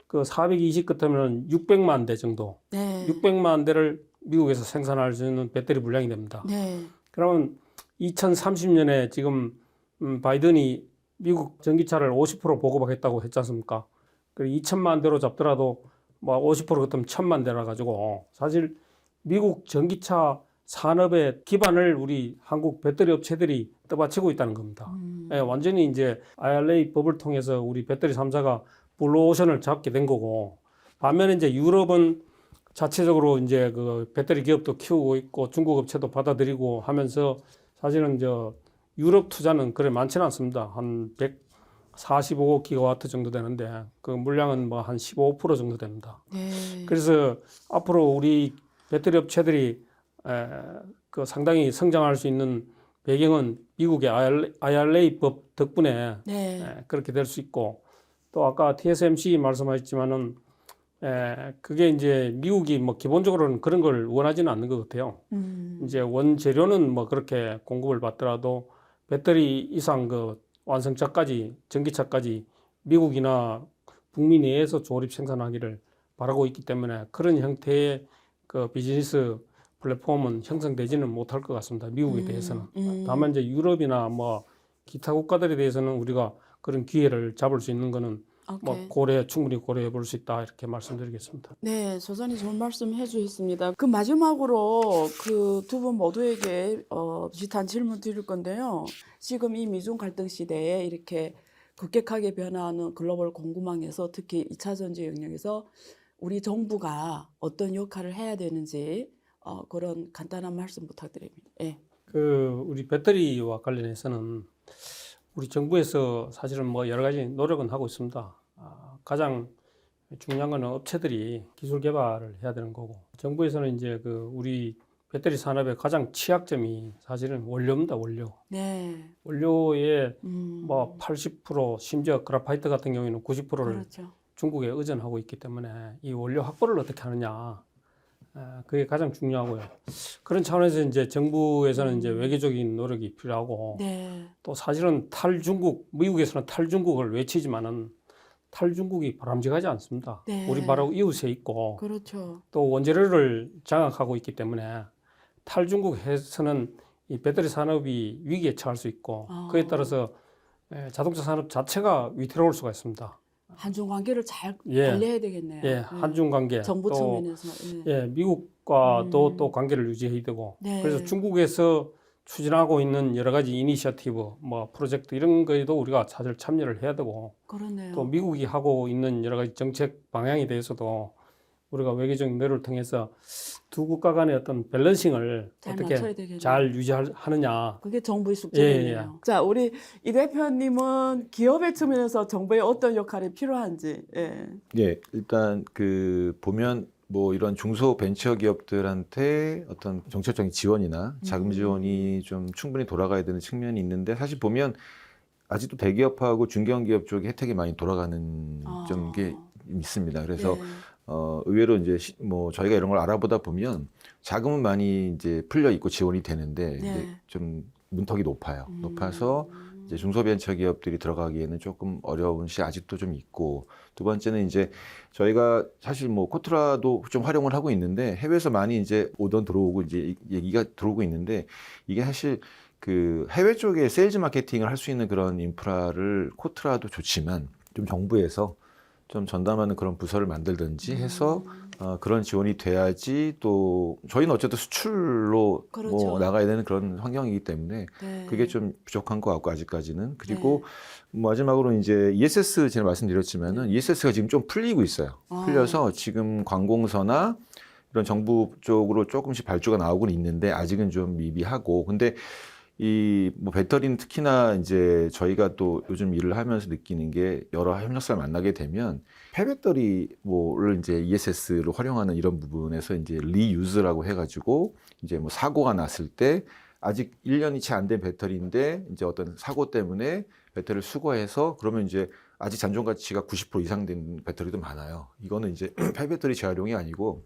그 420 같으면 600만 대 정도, 네. 600만 대를 미국에서 생산할 수 있는 배터리 물량이 됩니다. 네. 그러면 2030년에 지금 바이든이 미국 전기차를 50% 보급하겠다고 했지 않습니까? 그리고 2천만 대로 잡더라도 뭐 50% 같으면 1,000만 대라 가지고 사실 미국 전기차 산업의 기반을 우리 한국 배터리 업체들이 떠받치고 있다는 겁니다. 예, 완전히 이제 IRA 법을 통해서 우리 배터리 3사가 블루오션을 잡게 된 거고, 반면에 이제 유럽은 자체적으로 이제 그 배터리 기업도 키우고 있고 중국 업체도 받아들이고 하면서 사실은 유럽 투자는 그래 많지는 않습니다. 한 145 기가와트 정도 되는데 그 물량은 뭐 한 15% 정도 됩니다. 네. 그래서 앞으로 우리 배터리 업체들이 그 상당히 성장할 수 있는 배경은 미국의 IRA 법 덕분에 네. 그렇게 될 수 있고, 또 아까 TSMC 말씀하셨지만은 그게 이제 미국이 뭐 기본적으로는 그런 걸 원하지는 않는 것 같아요. 이제 원재료는 뭐 그렇게 공급을 받더라도 배터리 이상 그 완성차까지 전기차까지 미국이나 북미 내에서 조립 생산하기를 바라고 있기 때문에 그런 형태의 그 비즈니스 플랫폼은 형성되지는 못할 것 같습니다. 미국에 대해서는. 다만 이제 유럽이나 뭐 기타 국가들에 대해서는 우리가 그런 기회를 잡을 수 있는 거는 뭐 충분히 고려해 볼 수 있다 이렇게 말씀드리겠습니다. 네, 소장님 좋은 말씀 해주셨습니다. 그 마지막으로 그 두 분 모두에게 비슷한 질문 드릴 건데요. 지금 이 미중 갈등 시대에 이렇게 급격하게 변화하는 글로벌 공급망에서 특히 2차 전지 영역에서 우리 정부가 어떤 역할을 해야 되는지 그런 간단한 말씀 부탁드립니다. 예. 그 우리 배터리와 관련해서는 우리 정부에서 사실은 뭐 여러 가지 노력은 하고 있습니다. 가장 중요한 거는 업체들이 기술 개발을 해야 되는 거고, 정부에서는 이제 그 우리 배터리 산업의 가장 취약점이 사실은 원료입니다. 원료. 네. 원료의 뭐 80% 심지어 그래파이트 같은 경우에는 90%를 그렇죠. 중국에 의존하고 있기 때문에 이 원료 확보를 어떻게 하느냐, 그게 가장 중요하고요. 그런 차원에서 이제 정부에서는 이제 외교적인 노력이 필요하고, 네. 또 사실은 탈중국, 미국에서는 탈중국을 외치지만은 탈중국이 바람직하지 않습니다. 네. 우리 바로 이웃에 있고 그렇죠. 또 원재료를 장악하고 있기 때문에 탈중국에서는 이 배터리 산업이 위기에 처할 수 있고, 그에 따라서 자동차 산업 자체가 위태로울 수가 있습니다. 한중 관계를 잘 예. 관리해야 되겠네요. 예, 한중 관계, 정부 또 측면에서. 예, 미국과 또 관계를 유지해야 되고, 네. 그래서 중국에서 추진하고 있는 여러 가지 이니셔티브, 뭐 프로젝트 이런 거에도 우리가 사실 참여를 해야 되고, 그러네요. 또 미국이 하고 있는 여러 가지 정책 방향에 대해서도 우리가 외교적인 노력을 통해서 두 국가 간의 어떤 밸런싱을 잘 어떻게 맞춰야 되겠네요. 잘 유지하느냐. 그게 정부의 숙제네요. 예. 자, 우리 이 대표님은 기업의 측면에서 정부의 어떤 역할이 필요한지. 예. 예, 일단 그 보면 뭐 이런 중소 벤처 기업들한테 어떤 정책적인 지원이나 자금 지원이 좀 충분히 돌아가야 되는 측면이 있는데, 사실 보면 아직도 대기업하고 중견기업 쪽에 혜택이 많이 돌아가는 좀 게 있습니다. 그래서 네. 의외로 이제 뭐 저희가 이런 걸 알아보다 보면 자금은 많이 이제 풀려 있고 지원이 되는데 네. 이제 좀 문턱이 높아요. 높아서 이제 중소벤처기업들이 들어가기에는 조금 어려운 시 아직도 좀 있고, 두 번째는 이제 저희가 사실 뭐 코트라도 좀 활용을 하고 있는데 해외에서 많이 이제 오던 들어오고 이제 얘기가 들어오고 있는데, 이게 사실 그 해외 쪽에 세일즈 마케팅을 할 수 있는 그런 인프라를 코트라도 좋지만 좀 정부에서 좀 전담하는 그런 부서를 만들든지 해서 그런 지원이 돼야지, 또 저희는 어쨌든 수출로 그렇죠. 뭐 나가야 되는 그런 환경이기 때문에 네. 그게 좀 부족한 것 같고 아직까지는. 그리고 마지막으로 이제 ESS 제가 말씀드렸지만은 ESS가 지금 좀 풀리고 있어요. 풀려서 지금 관공서나 이런 정부 쪽으로 조금씩 발주가 나오고는 있는데 아직은 좀 미비하고, 근데 이 뭐 배터리는 특히나 이제 저희가 또 요즘 일을 하면서 느끼는 게, 여러 협력사를 만나게 되면 폐배터리 뭐를 이제 ESS로 활용하는 이런 부분에서 이제 리유즈라고 해가지고 이제 뭐 사고가 났을 때 아직 1년이 채 안 된 배터리인데 이제 어떤 사고 때문에 배터리를 수거해서, 그러면 이제 아직 잔존 가치가 90% 이상 된 배터리도 많아요. 이거는 이제 폐배터리 재활용이 아니고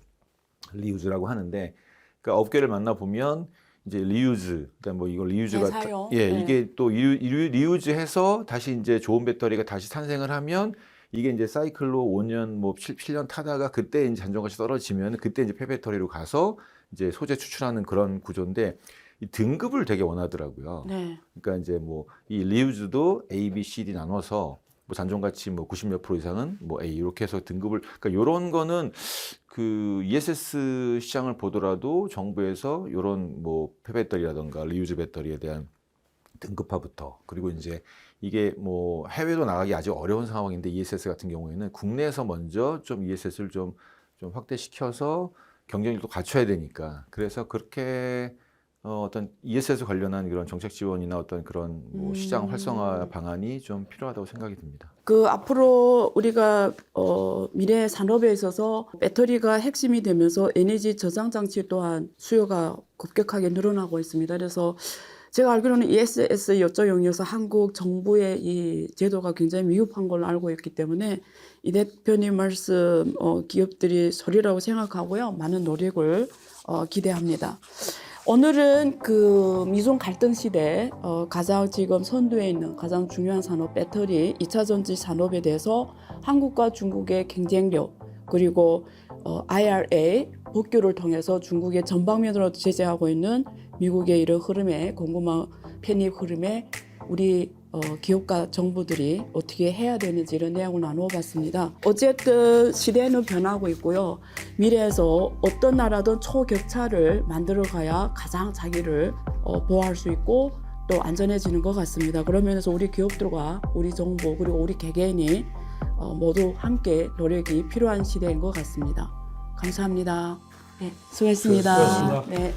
리유즈라고 하는데, 그러니까 업계를 만나 보면 이제 리유즈, 그러니까 뭐 이걸 리유즈가 재사용. 예, 네. 이게 또 리유즈해서 다시 이제 좋은 배터리가 다시 탄생을 하면 이게 이제 사이클로 5년 뭐 7년 타다가 그때 이제 안정가치 떨어지면 그때 이제 폐배터리로 가서 이제 소재 추출하는 그런 구조인데 이 등급을 되게 원하더라고요. 네. 그러니까 이제 뭐 이 리유즈도 A, B, C, D 나눠서 뭐 잔존가치 뭐 90몇 % 이상은 뭐 A 이렇게 해서 등급을 그러니까 요런 거는 그 ESS 시장을 보더라도 정부에서 요런 뭐 폐배터리라든가 리유즈 배터리에 대한 등급화부터 그리고 이제 이게 뭐 해외도 나가기 아주 어려운 상황인데 ESS 같은 경우에는 국내에서 먼저 좀 ESS를 좀 확대시켜서 경쟁력도 갖춰야 되니까 그래서 그렇게 어떤 ESS 관련한 그런 정책 지원이나 어떤 그런 뭐 시장 활성화 방안이 좀 필요하다고 생각이 듭니다. 그 앞으로 우리가 미래 산업에 있어서 배터리가 핵심이 되면서 에너지 저장 장치 또한 수요가 급격하게 늘어나고 있습니다. 그래서 제가 알기로는 ESS 여쭤용이어서 한국 정부의 이 제도가 굉장히 미흡한 걸로 알고 있기 때문에 이 대표님 말씀 기업들이 소리라고 생각하고요. 많은 노력을 기대합니다. 오늘은 그 미중 갈등 시대 가장 지금 선두에 있는 가장 중요한 산업 배터리 2차 전지 산업에 대해서 한국과 중국의 경쟁력 그리고 IRA 복귀를 통해서 중국의 전방면으로 제재하고 있는 미국의 이런 흐름에 공급망 편입 흐름에 우리 기업과 정부들이 어떻게 해야 되는지 이런 내용을 나누어 봤습니다. 어쨌든 시대는 변하고 있고요. 미래에서 어떤 나라든 초격차를 만들어 가야 가장 자기를 보호할 수 있고 또 안전해지는 것 같습니다. 그러면서 우리 기업들과 우리 정부 그리고 우리 개개인이 모두 함께 노력이 필요한 시대인 것 같습니다. 감사합니다. 네, 수고했습니다. 수고하셨습니다. 네.